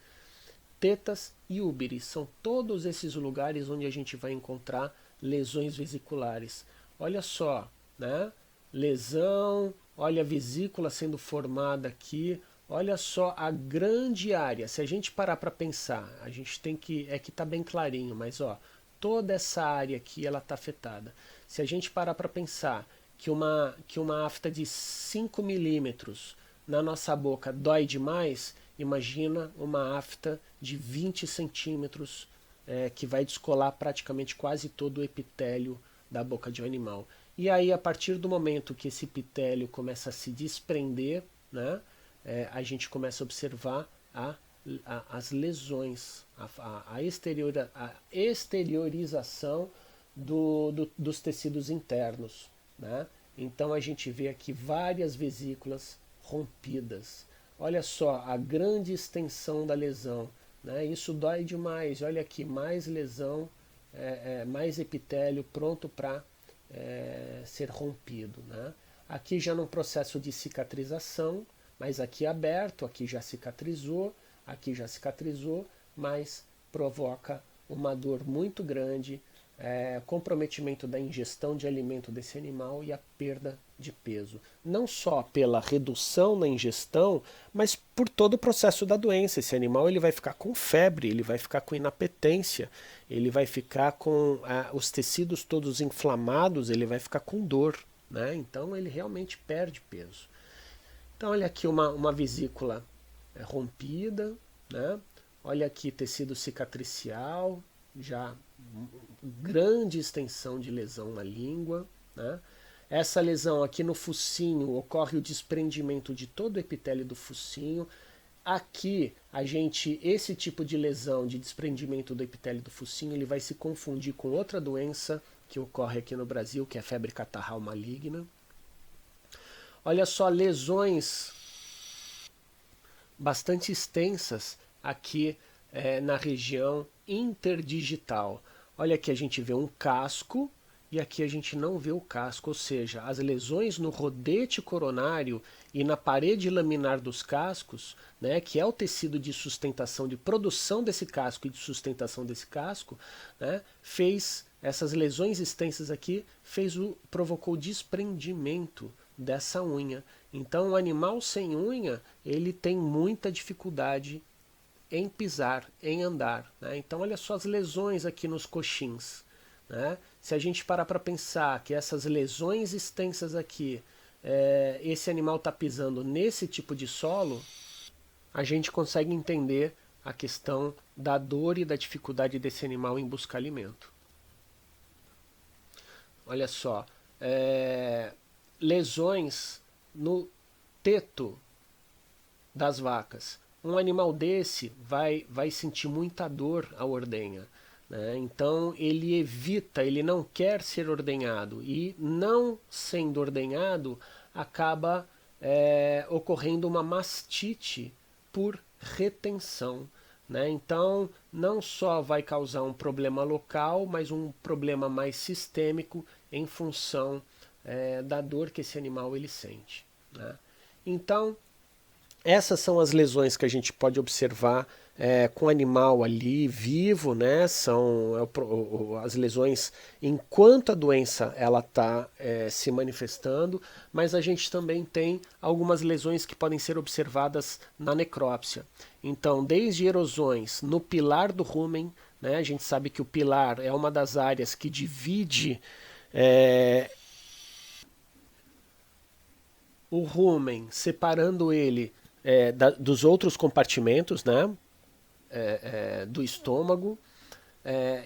tetas e úberes. São todos esses lugares onde a gente vai encontrar lesões vesiculares. Olha só, né? Lesão, olha a vesícula sendo formada aqui, olha só a grande área. Se a gente parar para pensar, a gente tem que, que está bem clarinho, mas ó, toda essa área aqui ela está afetada. Se a gente parar para pensar que uma afta de 5 milímetros na nossa boca dói demais, imagina uma afta de 20 centímetros que vai descolar praticamente quase todo o epitélio da boca de um animal. E aí, a partir do momento que esse epitélio começa a se desprender, né, a gente começa a observar as lesões, a exteriorização dos tecidos internos, né? Então a gente vê aqui várias vesículas rompidas. Olha só a grande extensão da lesão, né? Isso dói demais. Olha aqui, mais lesão, mais epitélio pronto para ser rompido, né? Aqui já num processo de cicatrização, mas aqui aberto, aqui já cicatrizou, mas provoca uma dor muito grande, comprometimento da ingestão de alimento desse animal e a perda de peso. Não só pela redução na ingestão, mas por todo o processo da doença. Esse animal ele vai ficar com febre, ele vai ficar com inapetência, ele vai ficar com os tecidos todos inflamados, ele vai ficar com dor, né? Então ele realmente perde peso. Então olha aqui uma vesícula rompida, né? Olha aqui tecido cicatricial, já grande extensão de lesão na língua, né? Essa lesão aqui no focinho ocorre o desprendimento de todo o epitélio do focinho. Aqui esse tipo de lesão de desprendimento do epitélio do focinho, ele vai se confundir com outra doença que ocorre aqui no Brasil, que é a febre catarral maligna. Olha só, lesões bastante extensas aqui na região interdigital. Olha aqui a gente vê um casco e aqui a gente não vê o casco, ou seja, as lesões no rodete coronário e na parede laminar dos cascos, né, que é o tecido de sustentação, de produção desse casco e de sustentação desse casco, né, fez essas lesões extensas aqui, provocou o desprendimento dessa unha. Então o animal sem unha, ele tem muita dificuldade em pisar, em andar, né? Então olha só as lesões aqui nos coxins, né? Se a gente parar para pensar que essas lesões extensas aqui, esse animal está pisando nesse tipo de solo, a gente consegue entender a questão da dor e da dificuldade desse animal em buscar alimento. Olha só, lesões no teto das vacas. Um animal desse vai sentir muita dor à ordenha, né? Então ele evita, ele não quer ser ordenhado, e não sendo ordenhado acaba ocorrendo uma mastite por retenção, né? Então não só vai causar um problema local, mas um problema mais sistêmico em função da dor que esse animal ele sente, né? Então essas são as lesões que a gente pode observar com o animal ali vivo, né? São as lesões enquanto a doença ela está se manifestando, mas a gente também tem algumas lesões que podem ser observadas na necrópsia. Então, desde erosões no pilar do rumen, né? A gente sabe que o pilar é uma das áreas que divide o rumen, separando ele dos outros compartimentos, né, do estômago,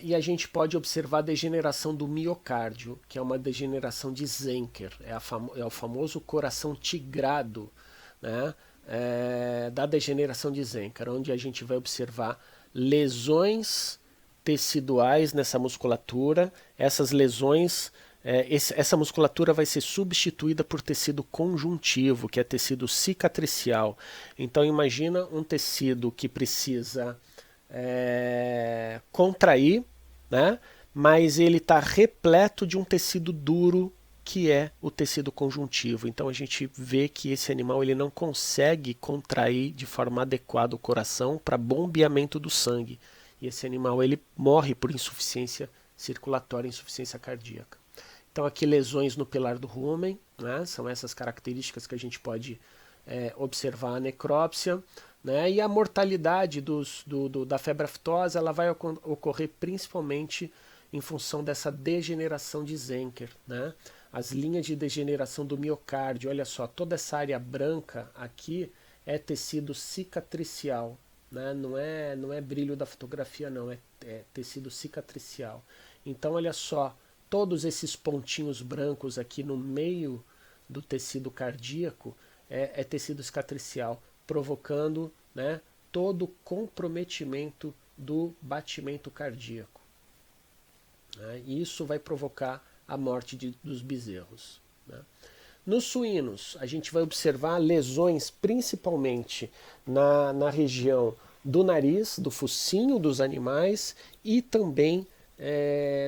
e a gente pode observar a degeneração do miocárdio, que é uma degeneração de Zenker, é o famoso coração tigrado, né, da degeneração de Zenker, onde a gente vai observar lesões teciduais nessa musculatura. Essas lesões, essa musculatura vai ser substituída por tecido conjuntivo, que é tecido cicatricial. Então imagina um tecido que precisa contrair, né? Mas ele está repleto de um tecido duro, que é o tecido conjuntivo. Então a gente vê que esse animal ele não consegue contrair de forma adequada o coração para bombeamento do sangue. E esse animal ele morre por insuficiência circulatória, insuficiência cardíaca. Então aqui lesões no pilar do rumen, né? São essas características que a gente pode observar a necrópsia, né? E a mortalidade da febre aftosa ela vai ocorrer principalmente em função dessa degeneração de Zenker, né? As linhas de degeneração do miocárdio, olha só, toda essa área branca aqui é tecido cicatricial, né? Não é brilho da fotografia não, é tecido cicatricial. Então olha só, todos esses pontinhos brancos aqui no meio do tecido cardíaco é tecido cicatricial, provocando, né, todo o comprometimento do batimento cardíaco, né? E isso vai provocar a morte dos bezerros, né? Nos suínos, a gente vai observar lesões principalmente na região do nariz, do focinho dos animais e também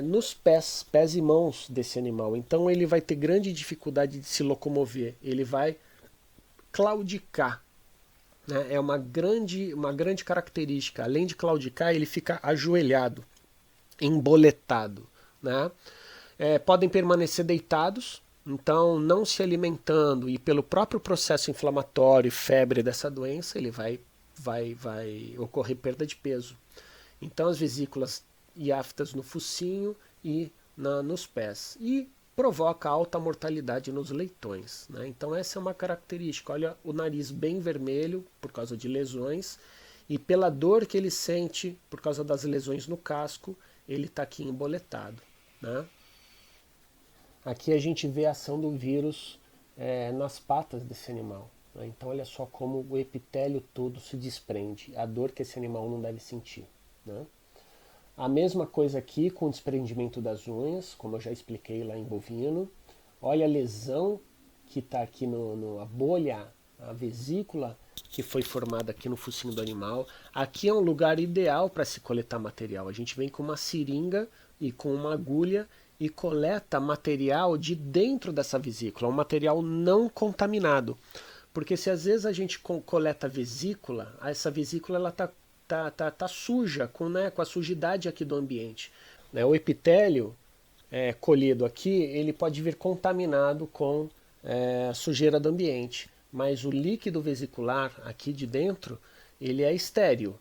nos pés e mãos desse animal. Então ele vai ter grande dificuldade de se locomover, ele vai claudicar, né? É uma grande característica. Além de claudicar, ele fica ajoelhado, emboletado, né? Podem permanecer deitados, então não se alimentando, e pelo próprio processo inflamatório e febre dessa doença, ele vai ocorrer perda de peso. Então as vesículas e aftas no focinho e nos pés. E provoca alta mortalidade nos leitões, né? Então essa é uma característica. Olha o nariz bem vermelho por causa de lesões, e pela dor que ele sente por causa das lesões no casco, ele está aqui emboletado, né? Aqui a gente vê a ação do vírus nas patas desse animal, né? Então olha só como o epitélio todo se desprende, a dor que esse animal não deve sentir, né? A mesma coisa aqui com o desprendimento das unhas, como eu já expliquei lá em bovino. Olha a lesão que está aqui a bolha, a vesícula que foi formada aqui no focinho do animal. Aqui é um lugar ideal para se coletar material. A gente vem com uma seringa e com uma agulha e coleta material de dentro dessa vesícula, um material não contaminado. Porque se às vezes a gente coleta vesícula, essa vesícula ela tá suja, com a sujidade aqui do ambiente, né? O epitélio colhido aqui, ele pode vir contaminado com a sujeira do ambiente, mas o líquido vesicular aqui de dentro, ele é estéril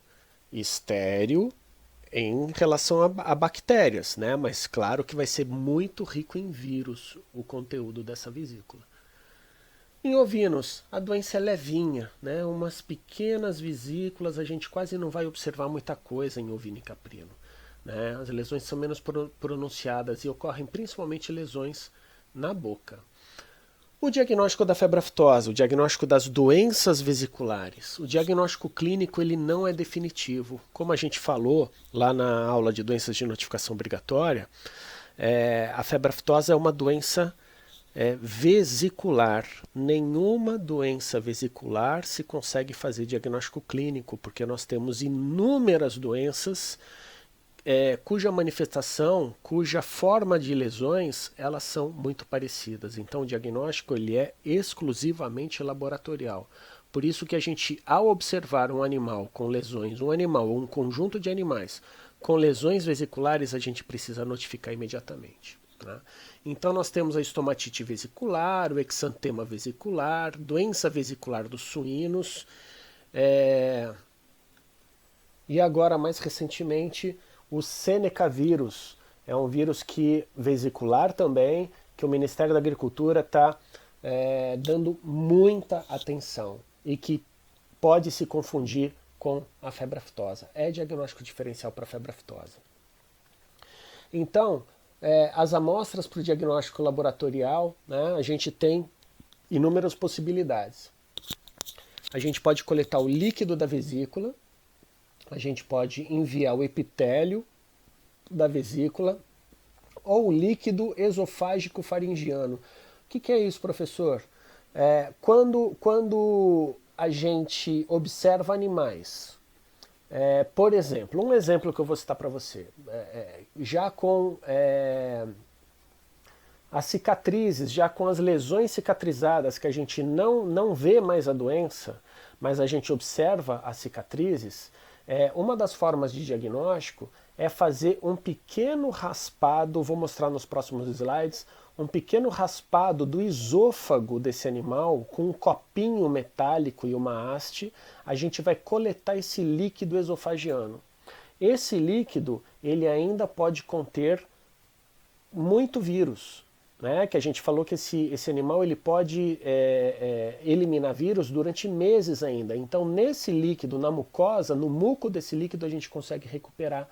em relação a bactérias, né? Mas claro que vai ser muito rico em vírus o conteúdo dessa vesícula. Em ovinos, a doença é levinha, né? Umas pequenas vesículas, a gente quase não vai observar muita coisa em ovino e caprino, né? As lesões são menos pronunciadas e ocorrem principalmente lesões na boca. O diagnóstico da febre aftosa, o diagnóstico das doenças vesiculares, o diagnóstico clínico ele não é definitivo. Como a gente falou lá na aula de doenças de notificação obrigatória, a febre aftosa é uma doença vesicular. Nenhuma doença vesicular se consegue fazer diagnóstico clínico, porque nós temos inúmeras doenças cuja manifestação, cuja forma de lesões, elas são muito parecidas. Então o diagnóstico ele é exclusivamente laboratorial. Por isso que a gente, ao observar um animal com lesões, um animal ou um conjunto de animais com lesões vesiculares, a gente precisa notificar imediatamente. Né? Então nós temos a estomatite vesicular, o exantema vesicular, doença vesicular dos suínos, e agora mais recentemente o Seneca vírus. É um vírus vesicular também, que o Ministério da Agricultura está dando muita atenção e que pode se confundir com a febre aftosa. É diagnóstico diferencial para a febre aftosa. Então, as amostras para o diagnóstico laboratorial, né, a gente tem inúmeras possibilidades. A gente pode coletar o líquido da vesícula, a gente pode enviar o epitélio da vesícula ou o líquido esofágico faringiano. O que é isso, professor? Quando a gente observa animais, por exemplo, um exemplo que eu vou citar para você, já com as cicatrizes, já com as lesões cicatrizadas, que a gente não vê mais a doença, mas a gente observa as cicatrizes, uma das formas de diagnóstico é fazer um pequeno raspado, vou mostrar nos próximos slides, um pequeno raspado do esôfago desse animal com um copinho metálico e uma haste. A gente vai coletar esse líquido esofagiano. Esse líquido ele ainda pode conter muito vírus, né? Que a gente falou que esse animal ele pode eliminar vírus durante meses ainda. Então nesse líquido, na mucosa, no muco desse líquido a gente consegue recuperar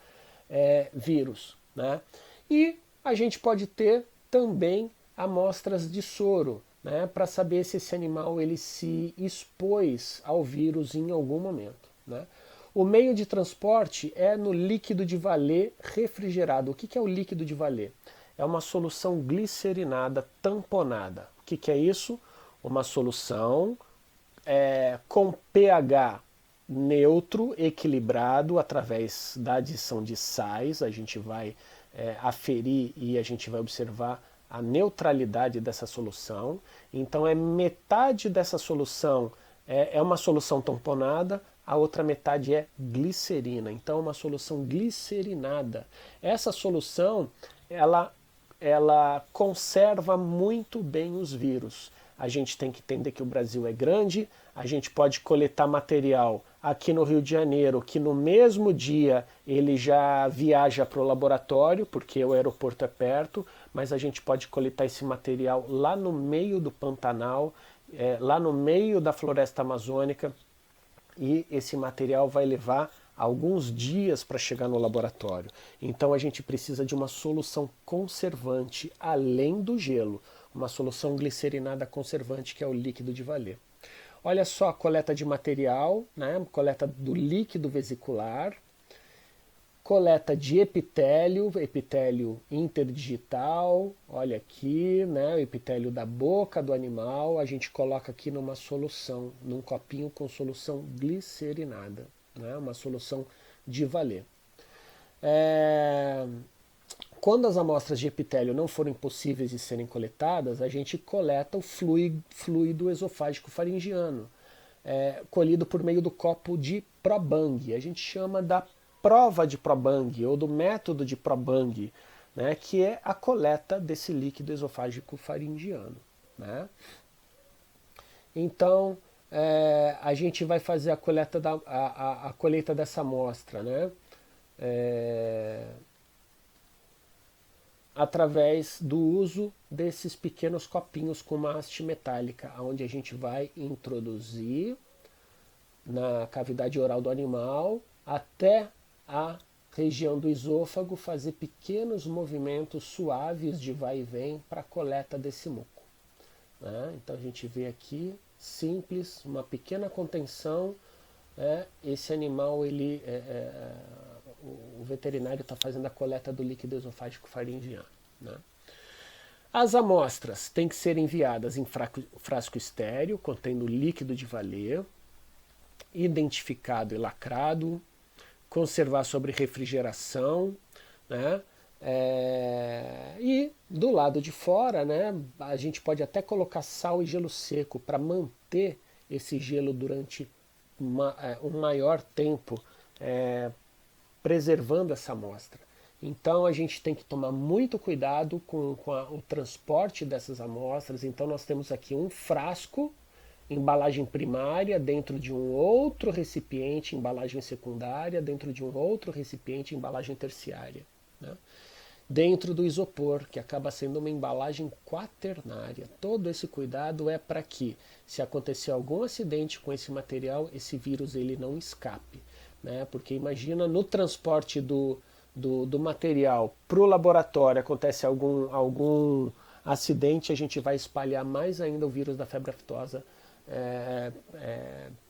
vírus, né? E a gente pode ter também amostras de soro, né? Para saber se esse animal ele se expôs ao vírus em algum momento, né? O meio de transporte é no líquido de Vallet refrigerado. O que é o líquido de Vallet? É uma solução glicerinada tamponada. O que é isso? Uma solução com pH neutro, equilibrado, através da adição de sais. A gente vai aferir e a gente vai observar a neutralidade dessa solução. Então metade dessa solução é uma solução tamponada, a outra metade é glicerina. Então é uma solução glicerinada. Essa solução ela conserva muito bem os vírus. A gente tem que entender que o Brasil é grande, a gente pode coletar material aqui no Rio de Janeiro, que no mesmo dia ele já viaja para o laboratório, porque o aeroporto é perto, mas a gente pode coletar esse material lá no meio do Pantanal, lá no meio da floresta amazônica, e esse material vai levar alguns dias para chegar no laboratório. Então a gente precisa de uma solução conservante além do gelo, uma solução glicerinada conservante, que é o líquido de Vallet. Olha só a coleta de material, né? Coleta do líquido vesicular, coleta de epitélio interdigital, olha aqui, né? O epitélio da boca do animal, a gente coloca aqui numa solução, num copinho com solução glicerinada, né? Uma solução de Vallet. Quando as amostras de epitélio não forem possíveis de serem coletadas, a gente coleta o fluido esofágico faringiano, colhido por meio do copo de Probang. A gente chama da prova de Probang ou do método de Probang, né, que é a coleta desse líquido esofágico faringiano, né? Então a gente vai fazer a colheita dessa amostra, né? Através do uso desses pequenos copinhos com uma haste metálica, onde a gente vai introduzir na cavidade oral do animal até a região do esôfago, fazer pequenos movimentos suaves de vai e vem para a coleta desse muco. Né? Então a gente vê aqui, simples, uma pequena contenção. Esse animal, o veterinário está fazendo a coleta do líquido esofágico faringiano. Né? As amostras têm que ser enviadas em frasco estéreo, contendo líquido de Valea, identificado e lacrado, conservar sobre refrigeração, né? E do lado de fora, né, a gente pode até colocar sal e gelo seco para manter esse gelo durante um maior tempo, preservando essa amostra. Então a gente tem que tomar muito cuidado com o transporte dessas amostras. Então nós temos aqui um frasco, embalagem primária, dentro de um outro recipiente, embalagem secundária, dentro de um outro recipiente, embalagem terciária. Né? Dentro do isopor, que acaba sendo uma embalagem quaternária. Todo esse cuidado é para que, se acontecer algum acidente com esse material, esse vírus ele não escape. Né? Porque imagina, no transporte do material para o laboratório, acontece algum acidente, a gente vai espalhar mais ainda o vírus da febre aftosa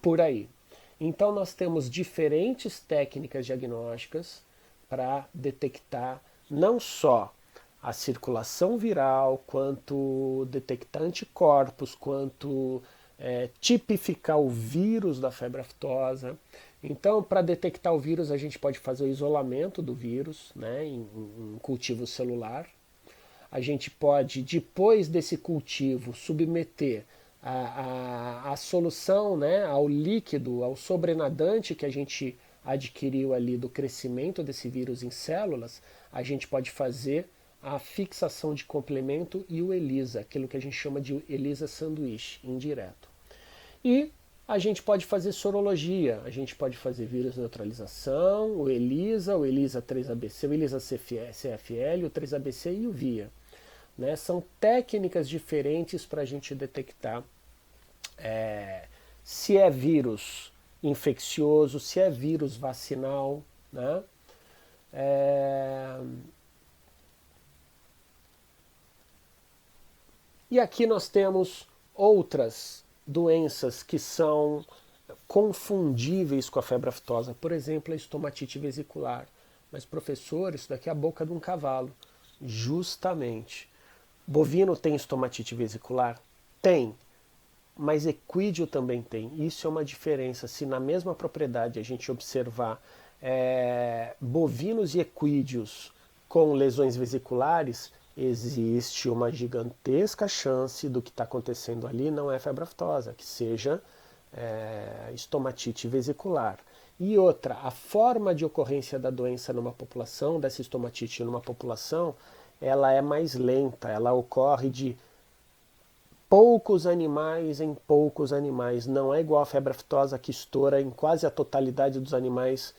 por aí. Então nós temos diferentes técnicas diagnósticas para detectar não só a circulação viral, quanto detectar anticorpos, quanto tipificar o vírus da febre aftosa. Então, para detectar o vírus, a gente pode fazer o isolamento do vírus, né, em cultivo celular. A gente pode, depois desse cultivo, submeter a solução, né, ao líquido, ao sobrenadante que a gente adquiriu ali do crescimento desse vírus em células. A gente pode fazer a fixação de complemento e o ELISA, aquilo que a gente chama de ELISA sanduíche, indireto. E a gente pode fazer sorologia, a gente pode fazer vírus neutralização, o ELISA 3ABC, o ELISA CFL, o 3ABC e o VIA. Né? São técnicas diferentes para a gente detectar se é vírus infeccioso, se é vírus vacinal. Né? E aqui nós temos outras doenças que são confundíveis com a febre aftosa. Por exemplo, a estomatite vesicular. Mas, professor, isso daqui é a boca de um cavalo. Justamente. Bovino tem estomatite vesicular? Tem. Mas equídeo também tem. Isso é uma diferença. Se na mesma propriedade a gente observar bovinos e equídeos com lesões vesiculares, existe uma gigantesca chance do que está acontecendo ali não é febre aftosa, que seja estomatite vesicular. E outra, a forma de ocorrência da doença numa população, dessa estomatite numa população, ela é mais lenta, ela ocorre de poucos animais em poucos animais. Não é igual a febre aftosa que estoura em quase a totalidade dos animais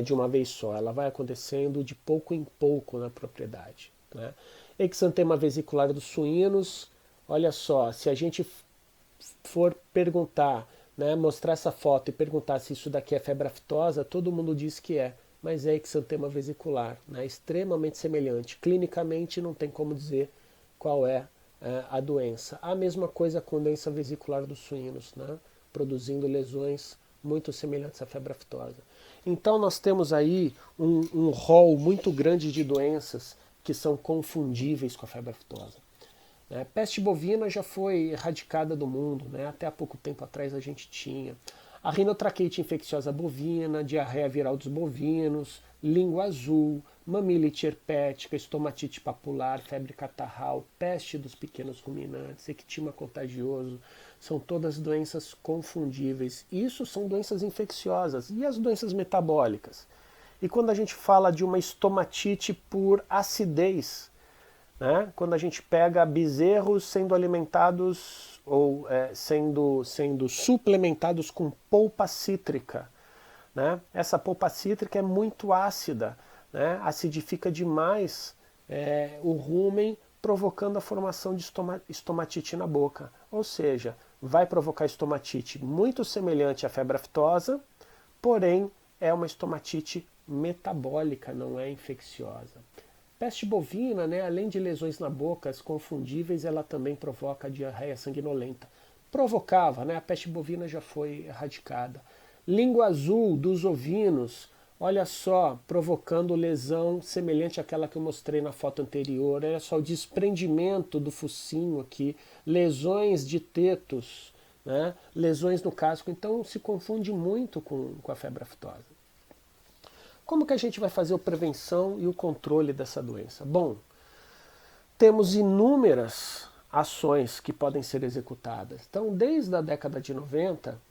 de uma vez só. Ela vai acontecendo de pouco em pouco na propriedade. Né? Exantema vesicular dos suínos, olha só, se a gente for perguntar, né, mostrar essa foto e perguntar se isso daqui é febre aftosa, todo mundo diz que é, mas é exantema vesicular, né, extremamente semelhante. Clinicamente não tem como dizer qual é a doença. A mesma coisa com a doença vesicular dos suínos, né, produzindo lesões muito semelhantes à febre aftosa. Então nós temos aí um rol muito grande de doenças que são confundíveis com a febre aftosa. Peste bovina já foi erradicada do mundo, né? Até há pouco tempo atrás a gente tinha. A rinotraqueite infecciosa bovina, diarreia viral dos bovinos, língua azul, mamilite herpética, estomatite papular, febre catarral, peste dos pequenos ruminantes, ectima contagioso, são todas doenças confundíveis. Isso são doenças infecciosas. E as doenças metabólicas? E quando a gente fala de uma estomatite por acidez, né? Quando a gente pega bezerros sendo alimentados ou sendo suplementados com polpa cítrica, né? Essa polpa cítrica é muito ácida, né? Acidifica demais o rumen, provocando a formação de estomatite na boca. Ou seja, vai provocar estomatite muito semelhante à febre aftosa, porém é uma estomatite metabólica, não é infecciosa. Peste bovina, né, além de lesões na boca confundíveis, ela também provoca diarreia sanguinolenta. Provocava, né, a peste bovina já foi erradicada. Língua azul dos ovinos, olha só, provocando lesão semelhante àquela que eu mostrei na foto anterior. Olha só, o desprendimento do focinho aqui, lesões de tetos, né, lesões no casco. Então se confunde muito com a febre aftosa. Como que a gente vai fazer a prevenção e o controle dessa doença? Bom, temos inúmeras ações que podem ser executadas. Então, desde a década de 90,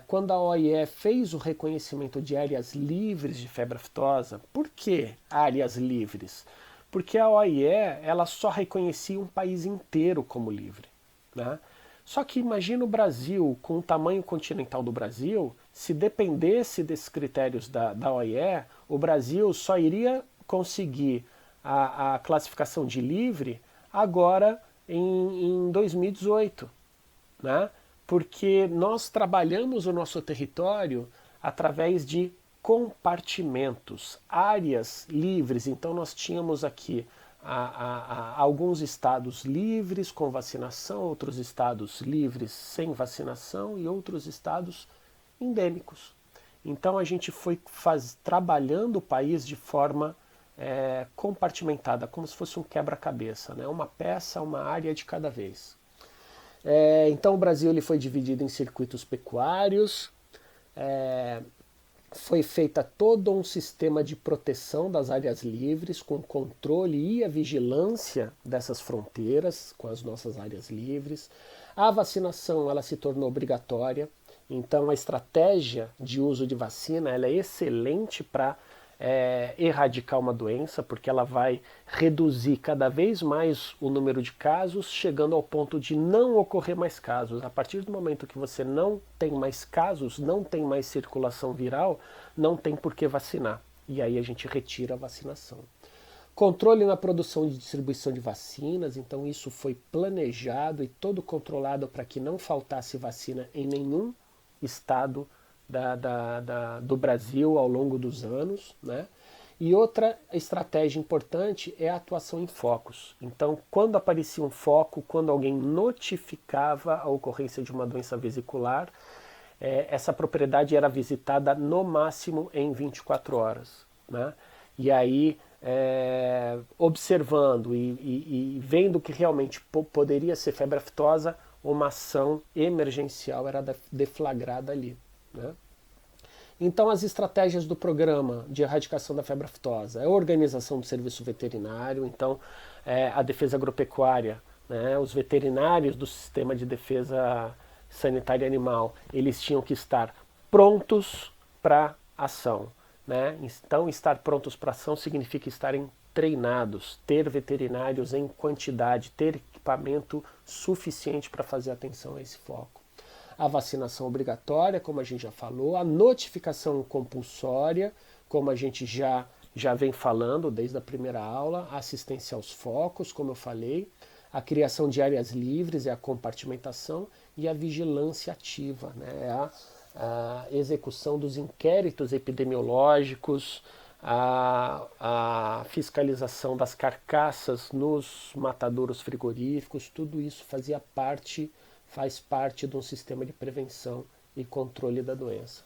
quando a OIE fez o reconhecimento de áreas livres de febre aftosa, por que áreas livres? Porque a OIE ela só reconhecia um país inteiro como livre, né? Só que imagina o Brasil, com o tamanho continental do Brasil, se dependesse desses critérios da OIE, o Brasil só iria conseguir a classificação de livre agora em 2018, né? Porque nós trabalhamos o nosso território através de compartimentos, áreas livres. Então nós tínhamos aqui alguns estados livres com vacinação, outros estados livres sem vacinação e outros estados endêmicos. Então a gente foi trabalhando o país de forma compartimentada, como se fosse um quebra-cabeça, né? Uma peça, uma área de cada vez. Então o Brasil ele foi dividido em circuitos pecuários, foi feita todo um sistema de proteção das áreas livres, com controle e a vigilância dessas fronteiras, com as nossas áreas livres. A vacinação ela se tornou obrigatória, então a estratégia de uso de vacina ela é excelente para erradicar uma doença, porque ela vai reduzir cada vez mais o número de casos, chegando ao ponto de não ocorrer mais casos. A partir do momento que você não tem mais casos, não tem mais circulação viral, não tem por que vacinar. E aí a gente retira a vacinação. Controle na produção e distribuição de vacinas, então isso foi planejado e todo controlado para que não faltasse vacina em nenhum estado do Brasil ao longo dos anos, né? E outra estratégia importante é a atuação em focos. Então, quando aparecia um foco, quando alguém notificava a ocorrência de uma doença vesicular, essa propriedade era visitada no máximo em 24 horas, né? E aí, observando e vendo que realmente poderia ser febre aftosa, uma ação emergencial era deflagrada ali, né? Então as estratégias do programa de erradicação da febre aftosa é a organização do serviço veterinário, então a defesa agropecuária, né, os veterinários do sistema de defesa sanitária animal, eles tinham que estar prontos para ação, né? Então estar prontos para ação significa estarem treinados, ter veterinários em quantidade, ter equipamento suficiente para fazer atenção a esse foco. A vacinação obrigatória, como a gente já falou, a notificação compulsória, como a gente já vem falando desde a primeira aula, a assistência aos focos, como eu falei, a criação de áreas livres, a compartimentação e a vigilância ativa, né? A execução dos inquéritos epidemiológicos, a fiscalização das carcaças nos matadouros frigoríficos, tudo isso faz parte de um sistema de prevenção e controle da doença.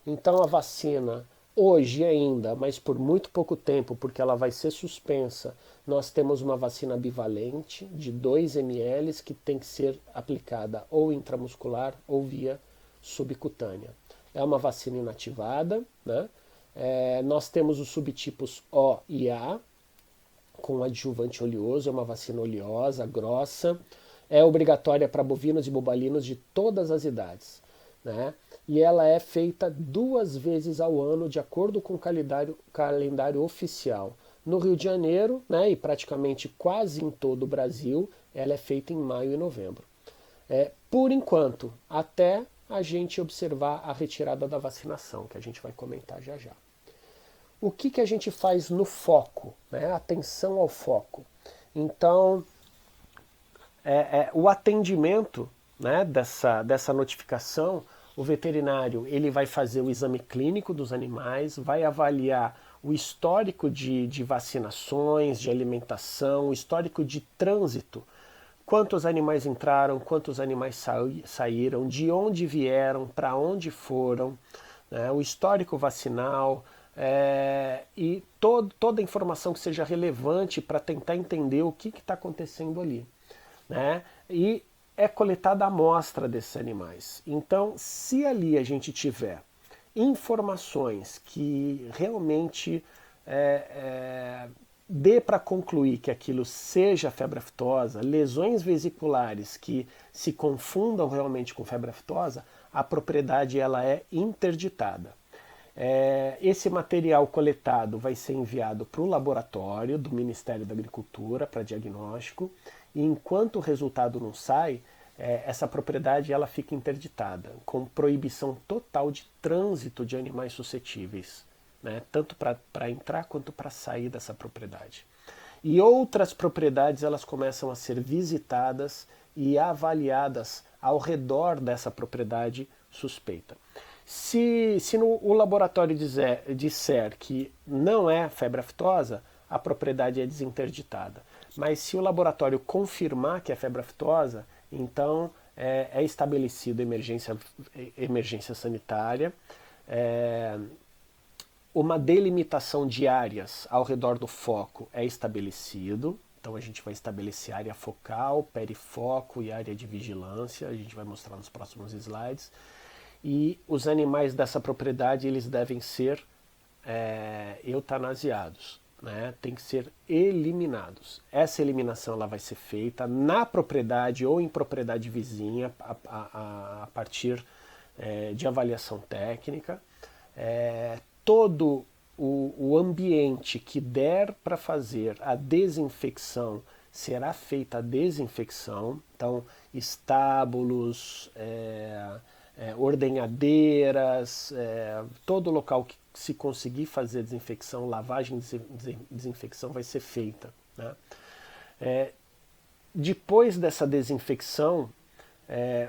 Então a vacina, hoje ainda, mas por muito pouco tempo, porque ela vai ser suspensa, nós temos uma vacina bivalente de 2 ml que tem que ser aplicada ou intramuscular ou via subcutânea. É uma vacina inativada, né? Nós temos os subtipos O e A, com adjuvante oleoso, é uma vacina oleosa, grossa, é obrigatória para bovinos e bubalinos de todas as idades, né? E ela é feita 2 vezes ao ano, de acordo com o calendário oficial. No Rio de Janeiro, né, e praticamente quase em todo o Brasil, ela é feita em maio e novembro. Por enquanto, até a gente observar a retirada da vacinação, que a gente vai comentar já já. O que a gente faz no foco, né? Atenção ao foco. Então, o atendimento, né, dessa notificação, O veterinário ele vai fazer o exame clínico dos animais, vai avaliar o histórico de vacinações, de alimentação, o histórico de trânsito. Quantos animais entraram, quantos animais saíram, de onde vieram, para onde foram, né, o histórico vacinal e toda a informação que seja relevante para tentar entender o que está acontecendo ali. Né? E é coletada a amostra desses animais. Então, se ali a gente tiver informações que realmente dê para concluir que aquilo seja febre aftosa, lesões vesiculares que se confundam realmente com febre aftosa, a propriedade ela é interditada. Esse material coletado vai ser enviado para o laboratório do Ministério da Agricultura para diagnóstico, e enquanto o resultado não sai, essa propriedade ela fica interditada, com proibição total de trânsito de animais suscetíveis, né, tanto para entrar quanto para sair dessa propriedade. E outras propriedades elas começam a ser visitadas e avaliadas ao redor dessa propriedade suspeita. Se o laboratório disser que não é febre aftosa, a propriedade é desinterditada. Mas se o laboratório confirmar que é febre aftosa, então é estabelecida emergência sanitária, uma delimitação de áreas ao redor do foco é estabelecido. Então a gente vai estabelecer área focal, perifoco e área de vigilância, a gente vai mostrar nos próximos slides. E os animais dessa propriedade eles devem ser eutanasiados, né? Tem que ser eliminados. Essa eliminação ela vai ser feita na propriedade ou em propriedade vizinha a partir de avaliação técnica. Todo o ambiente que der para fazer a desinfecção será feita a desinfecção. Então, estábulos, ordenhadeiras, todo local que se conseguir fazer desinfecção, lavagem de desinfecção vai ser feita. Né? Depois dessa desinfecção,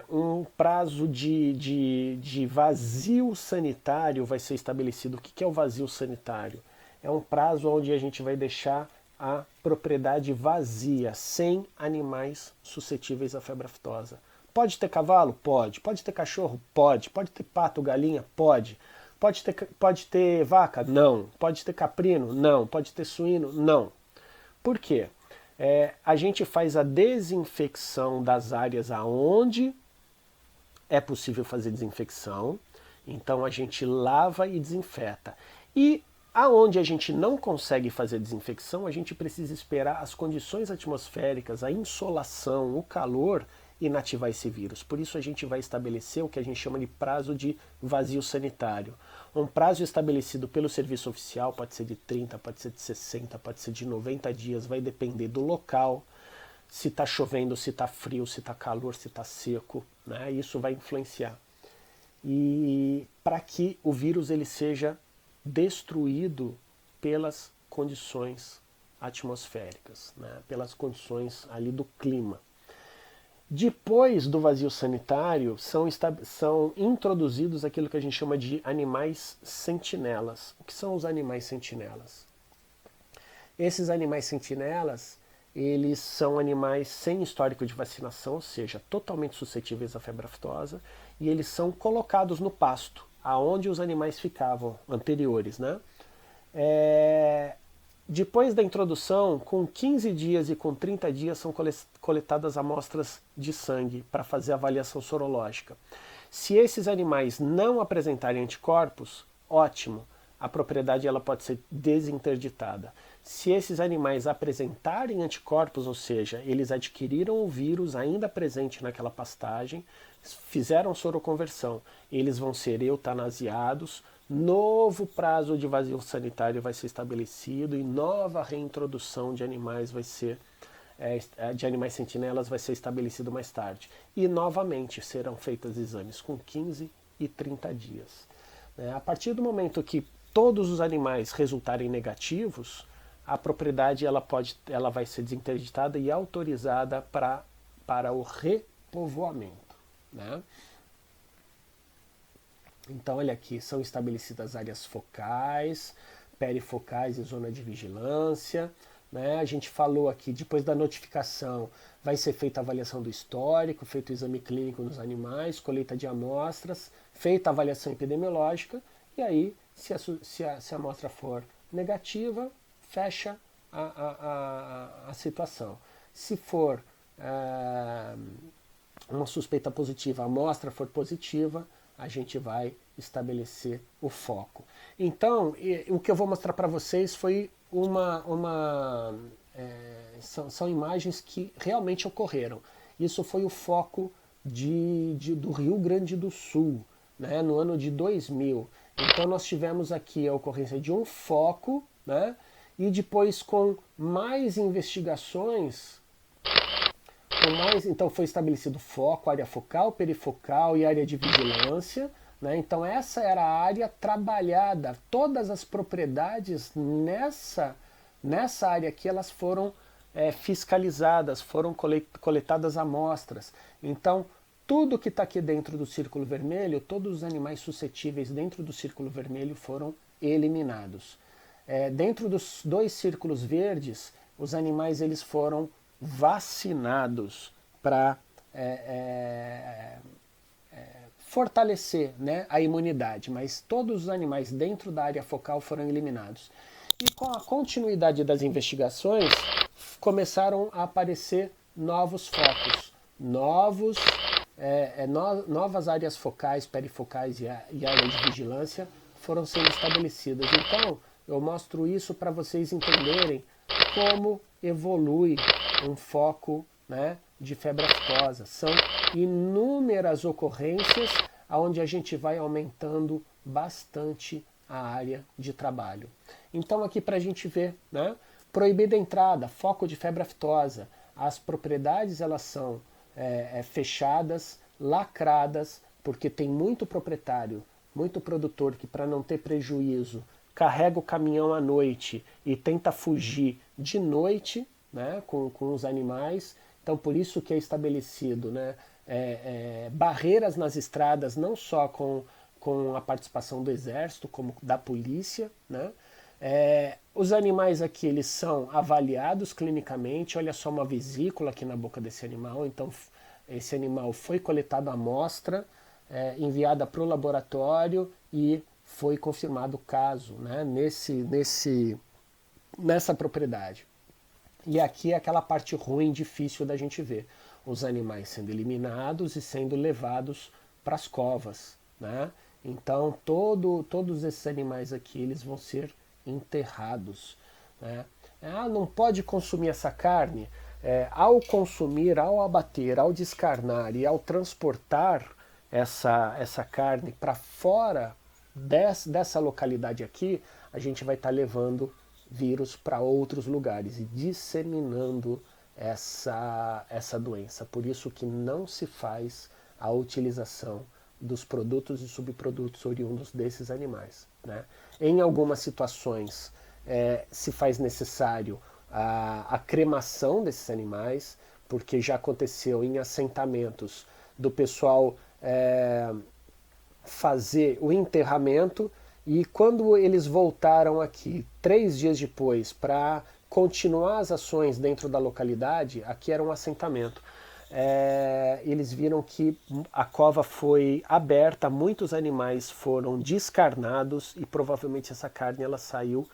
um prazo de vazio sanitário vai ser estabelecido. O que é o vazio sanitário? É um prazo onde a gente vai deixar a propriedade vazia, sem animais suscetíveis à febre aftosa. Pode ter cavalo? Pode. Pode ter cachorro? Pode. Pode ter pato, galinha? Pode. Pode ter vaca? Não. Pode ter caprino? Não. Pode ter suíno? Não. Por quê? A gente faz a desinfecção das áreas aonde é possível fazer desinfecção. Então a gente lava e desinfeta. E aonde a gente não consegue fazer desinfecção, a gente precisa esperar as condições atmosféricas, a insolação, o calor, inativar esse vírus. Por isso a gente vai estabelecer o que a gente chama de prazo de vazio sanitário. Um prazo estabelecido pelo serviço oficial pode ser de 30, pode ser de 60, pode ser de 90 dias, vai depender do local, se está chovendo, se está frio, se está calor, se está seco, né? Isso vai influenciar. E para que o vírus ele seja destruído pelas condições atmosféricas, né? Pelas condições ali do clima. Depois do vazio sanitário, são introduzidos aquilo que a gente chama de animais sentinelas. O que são os animais sentinelas? Esses animais sentinelas, eles são animais sem histórico de vacinação, ou seja, totalmente suscetíveis à febre aftosa, e eles são colocados no pasto, aonde os animais ficavam anteriores, né? Depois da introdução, com 15 dias e com 30 dias são coletadas amostras de sangue para fazer a avaliação sorológica. Se esses animais não apresentarem anticorpos, ótimo, a propriedade ela pode ser desinterditada. Se esses animais apresentarem anticorpos, ou seja, eles adquiriram o vírus ainda presente naquela pastagem, fizeram soroconversão, eles vão ser eutanasiados, novo prazo de vazio sanitário vai ser estabelecido e nova reintrodução de animais vai ser de animais sentinelas vai ser estabelecido mais tarde. E novamente serão feitos exames com 15 e 30 dias. A partir do momento que todos os animais resultarem negativos, a propriedade ela vai ser desinterditada e autorizada para o repovoamento. Né? Então, olha aqui, são estabelecidas áreas focais, perifocais e zona de vigilância. Né? A gente falou aqui, depois da notificação, vai ser feita a avaliação do histórico, feito o exame clínico nos animais, colheita de amostras, feita a avaliação epidemiológica, e aí, se a amostra for negativa, fecha a situação. Se for uma suspeita positiva, a amostra for positiva, a gente vai estabelecer o foco. Então, o que eu vou mostrar para vocês foi são imagens que realmente ocorreram. Isso foi o foco do Rio Grande do Sul, né, no ano de 2000. Então nós tivemos aqui a ocorrência de um foco, né, e depois com mais investigações, então foi estabelecido foco, área focal, perifocal e área de vigilância. Né? Então essa era a área trabalhada, todas as propriedades nessa área aqui elas foram fiscalizadas, foram coletadas amostras. Então tudo que está aqui dentro do círculo vermelho, todos os animais suscetíveis dentro do círculo vermelho foram eliminados. Dentro dos dois círculos verdes, os animais eles foram vacinados para fortalecer, né, a imunidade, mas todos os animais dentro da área focal foram eliminados. E com a continuidade das investigações, começaram a aparecer novos focos, novas áreas focais, perifocais e área de vigilância foram sendo estabelecidas. Então, eu mostro isso para vocês entenderem como evolui um foco, né, de febre aftosa. São inúmeras ocorrências onde a gente vai aumentando bastante a área de trabalho. Então aqui para a gente ver, né, proibida a entrada, foco de febre aftosa. As propriedades elas são fechadas, lacradas, porque tem muito proprietário, muito produtor que para não ter prejuízo carrega o caminhão à noite e tenta fugir de noite, né, com os animais. Então por isso que é estabelecido, né, barreiras nas estradas, não só com a participação do exército, como da polícia. Né. Os animais aqui eles são avaliados clinicamente. Olha só uma vesícula aqui na boca desse animal. Então esse animal foi coletado a amostra, enviada para o laboratório e foi confirmado o caso, né, nessa propriedade. E aqui é aquela parte ruim, difícil da gente ver. Os animais sendo eliminados e sendo levados para as covas. Né? Então todos esses animais aqui eles vão ser enterrados. Né? Não pode consumir essa carne. Ao consumir, ao abater, ao descarnar e ao transportar essa carne para fora dessa localidade aqui, a gente vai estar levando vírus para outros lugares e disseminando essa doença. Por isso que não se faz a utilização dos produtos e subprodutos oriundos desses animais. Né? Em algumas situações se faz necessário a cremação desses animais, porque já aconteceu em assentamentos do pessoal fazer o enterramento, e quando eles voltaram aqui 3 dias depois para continuar as ações dentro da localidade, aqui era um assentamento, eles viram que a cova foi aberta, muitos animais foram descarnados e provavelmente essa carne ela saiu,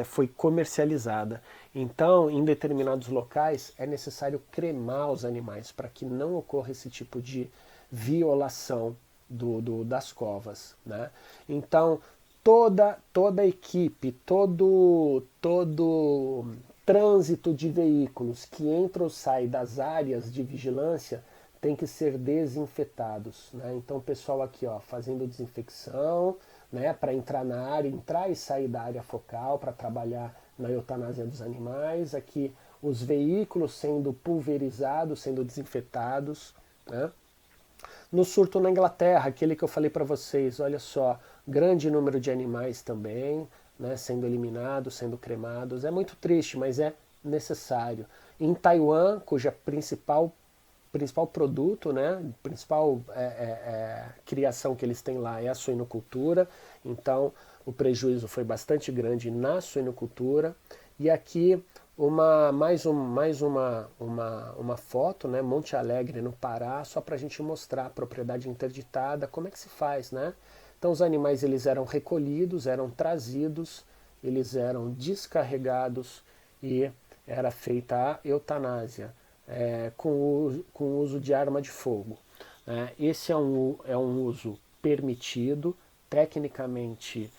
foi comercializada. Então, em determinados locais é necessário cremar os animais para que não ocorra esse tipo de violação das covas. Né? Então, toda a equipe, todo trânsito de veículos que entra ou sai das áreas de vigilância tem que ser desinfetados. Né? Então, o pessoal aqui fazendo desinfecção, né, para entrar na área, entrar e sair da área focal para trabalhar na eutanásia dos animais. Aqui os veículos sendo pulverizados, sendo desinfetados. Né? No surto na Inglaterra, aquele que eu falei para vocês, olha só, grande número de animais também, né, sendo eliminados, sendo cremados. É muito triste, mas é necessário. Em Taiwan, cuja principal principal produto, né, principal criação que eles têm lá é a suinocultura, então o prejuízo foi bastante grande na suinocultura. E aqui mais uma foto, né, Monte Alegre no Pará, só para a gente mostrar a propriedade interditada, como é que se faz, né? Então os animais eles eram recolhidos, eram trazidos, eles eram descarregados e era feita a eutanásia com o uso de arma de fogo. Esse é um uso permitido, tecnicamente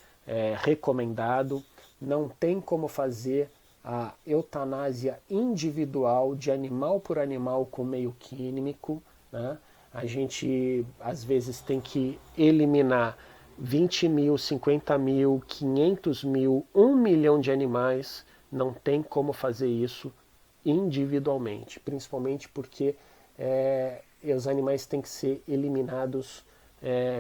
recomendado, não tem como fazer a eutanásia individual de animal por animal com meio químico, né? A gente às vezes tem que eliminar 20 mil, 50 mil, 500 mil, 1 milhão de animais, não tem como fazer isso individualmente, principalmente porque os animais têm que ser eliminados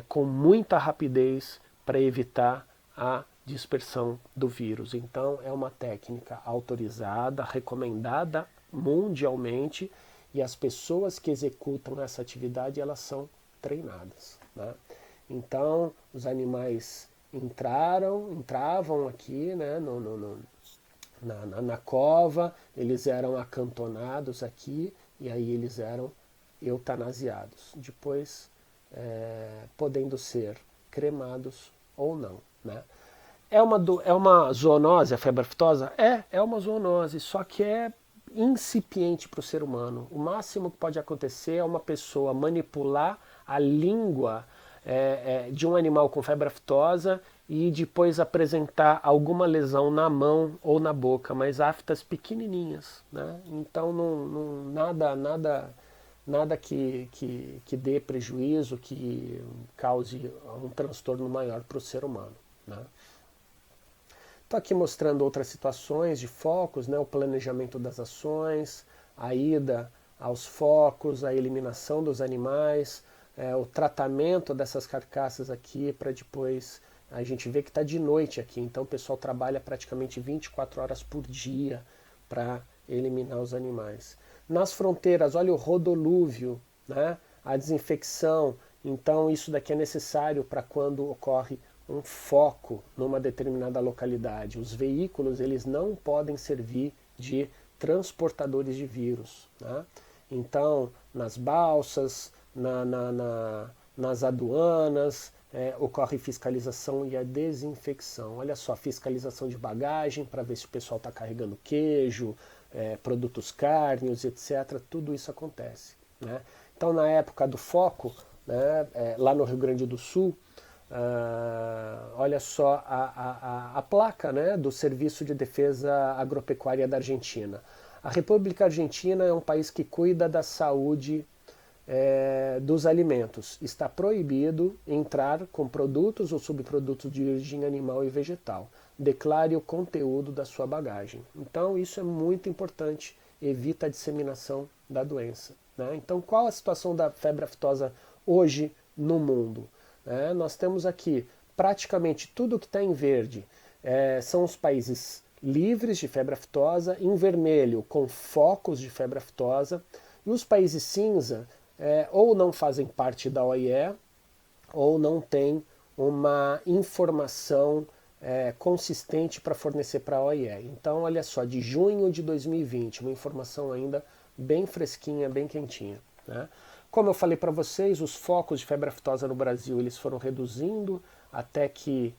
com muita rapidez para evitar a dispersão do vírus. Então é uma técnica autorizada, recomendada mundialmente, e as pessoas que executam essa atividade elas são treinadas, né? Então os animais entravam aqui, né, na cova, eles eram acantonados aqui e aí eles eram eutanasiados, depois podendo ser cremados ou não, né? É uma zoonose a febre aftosa? É uma zoonose, só que é incipiente para o ser humano. O máximo que pode acontecer é uma pessoa manipular a língua de um animal com febre aftosa e depois apresentar alguma lesão na mão ou na boca, mas aftas pequenininhas, né? Então nada que dê prejuízo, que cause um transtorno maior para o ser humano, né? Estou aqui mostrando outras situações de focos, né, o planejamento das ações, a ida aos focos, a eliminação dos animais, o tratamento dessas carcaças aqui para depois... A gente vê que está de noite aqui, então o pessoal trabalha praticamente 24 horas por dia para eliminar os animais. Nas fronteiras, olha o rodolúvio, né, a desinfecção, então isso daqui é necessário para quando ocorre um foco numa determinada localidade. Os veículos eles não podem servir de transportadores de vírus, né? Então, nas balsas, nas aduanas, ocorre fiscalização e a desinfecção. Olha só, fiscalização de bagagem para ver se o pessoal está carregando queijo, produtos cárneos, etc. Tudo isso acontece, né? Então, na época do foco, né, lá no Rio Grande do Sul, olha só a placa, né, do Serviço de Defesa Agropecuária da Argentina. A República Argentina é um país que cuida da saúde dos alimentos. Está proibido entrar com produtos ou subprodutos de origem animal e vegetal. Declare o conteúdo da sua bagagem. Então isso é muito importante, evita a disseminação da doença, né? Então qual a situação da febre aftosa hoje no mundo? Nós temos aqui praticamente tudo que está em verde são os países livres de febre aftosa, em vermelho com focos de febre aftosa, e os países cinza ou não fazem parte da OIE ou não têm uma informação consistente para fornecer para a OIE. Então olha só, de junho de 2020, uma informação ainda bem fresquinha, bem quentinha, né? Como eu falei para vocês, os focos de febre aftosa no Brasil eles foram reduzindo até que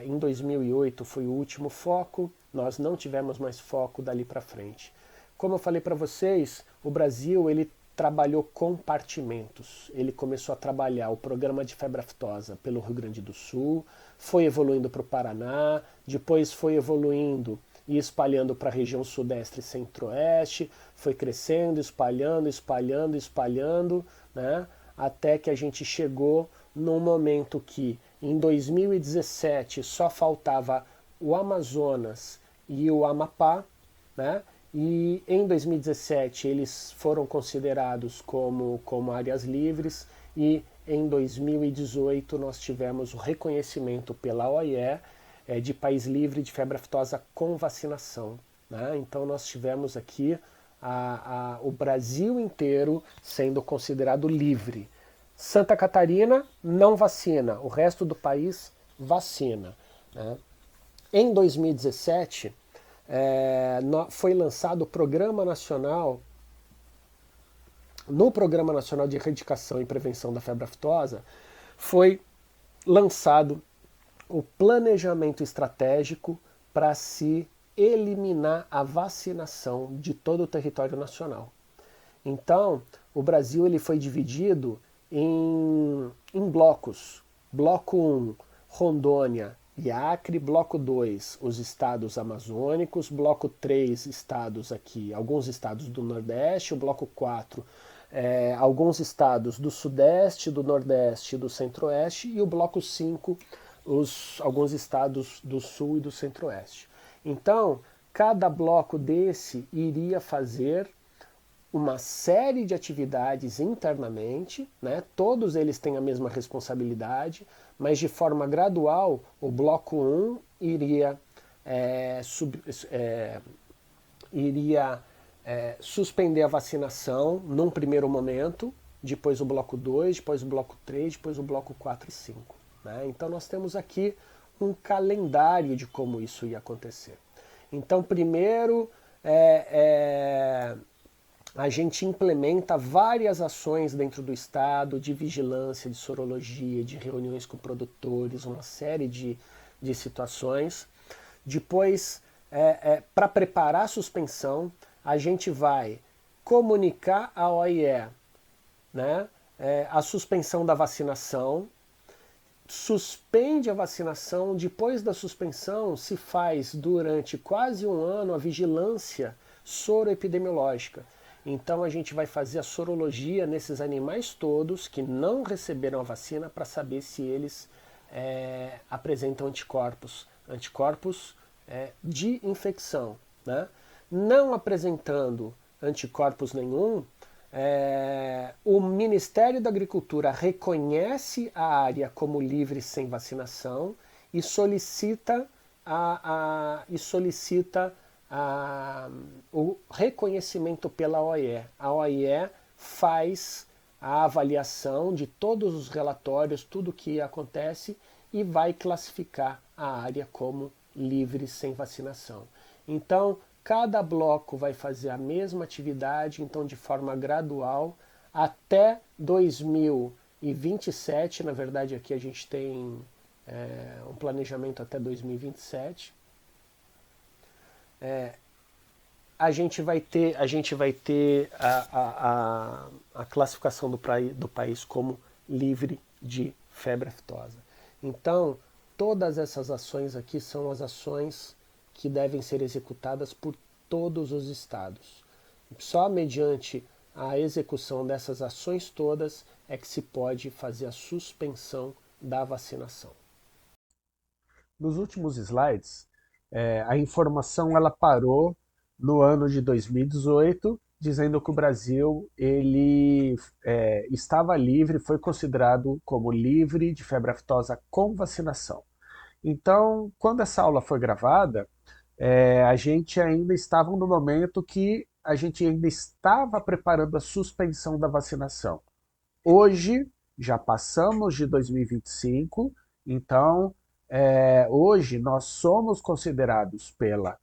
em 2008 foi o último foco, nós não tivemos mais foco dali para frente. Como eu falei para vocês, o Brasil ele trabalhou compartimentos. Ele começou a trabalhar o programa de febre aftosa pelo Rio Grande do Sul, foi evoluindo para o Paraná, depois foi evoluindo e espalhando para a região sudeste e centro-oeste, foi crescendo, espalhando, né, até que a gente chegou num momento que em 2017 só faltava o Amazonas e o Amapá, né, e em 2017 eles foram considerados como áreas livres, e em 2018 nós tivemos o reconhecimento pela OIE de país livre de febre aftosa com vacinação, né? Então nós tivemos aqui o Brasil inteiro sendo considerado livre. Santa Catarina não vacina, o resto do país vacina, né? Em 2017, foi lançado o Programa Nacional, no Programa Nacional de Erradicação e Prevenção da Febre Aftosa, foi lançado o planejamento estratégico para se eliminar a vacinação de todo o território nacional. Então, o Brasil ele foi dividido em blocos. Bloco 1, Rondônia e Acre. Bloco 2, os estados amazônicos. Bloco 3, estados aqui, alguns estados do Nordeste. O bloco 4, alguns estados do Sudeste, do Nordeste e do Centro-Oeste. E o bloco 5, alguns estados do Sul e do Centro-Oeste. Então, cada bloco desse iria fazer uma série de atividades internamente, né? Todos eles têm a mesma responsabilidade, mas de forma gradual, o bloco 1 iria, suspender a vacinação num primeiro momento, depois o bloco 2, depois o bloco 3, depois o bloco 4 e 5. Né? Então nós temos aqui um calendário de como isso ia acontecer. Então primeiro a gente implementa várias ações dentro do Estado de vigilância, de sorologia, de reuniões com produtores, uma série de situações. Depois, para preparar a suspensão, a gente vai comunicar à OIE, né, a suspensão da vacinação, suspende a vacinação, depois da suspensão se faz durante quase um ano a vigilância soroepidemiológica. Então a gente vai fazer a sorologia nesses animais todos que não receberam a vacina para saber se eles apresentam anticorpos de infecção. Né? Não apresentando anticorpos nenhum, o Ministério da Agricultura reconhece a área como livre sem vacinação e solicita o reconhecimento pela OIE. A OIE faz a avaliação de todos os relatórios, tudo o que acontece, e vai classificar a área como livre sem vacinação. Então, cada bloco vai fazer a mesma atividade, então de forma gradual, até 2027. Na verdade, aqui a gente tem um planejamento até 2027. A gente vai ter a classificação do país como livre de febre aftosa. Então, todas essas ações aqui são as ações que devem ser executadas por todos os estados. Só mediante a execução dessas ações todas é que se pode fazer a suspensão da vacinação. Nos últimos slides, a informação ela parou no ano de 2018, dizendo que o Brasil ele estava livre, foi considerado como livre de febre aftosa com vacinação. Então, quando essa aula foi gravada, a gente ainda estava no momento que a gente ainda estava preparando a suspensão da vacinação. Hoje, já passamos de 2025, então, hoje nós somos considerados pela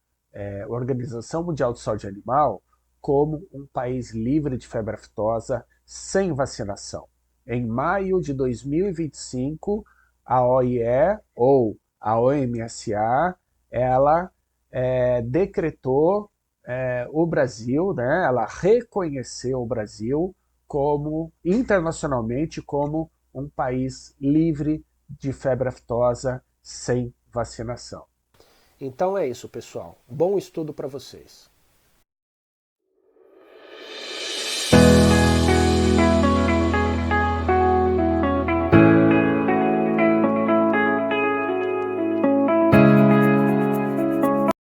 Organização Mundial de Saúde Animal como um país livre de febre aftosa sem vacinação. Em maio de 2025, a OIE, ou a OMSA, ela decretou o Brasil, né, ela reconheceu o Brasil como, internacionalmente, como um país livre de febre aftosa sem vacinação. Então é isso, pessoal. Bom estudo para vocês.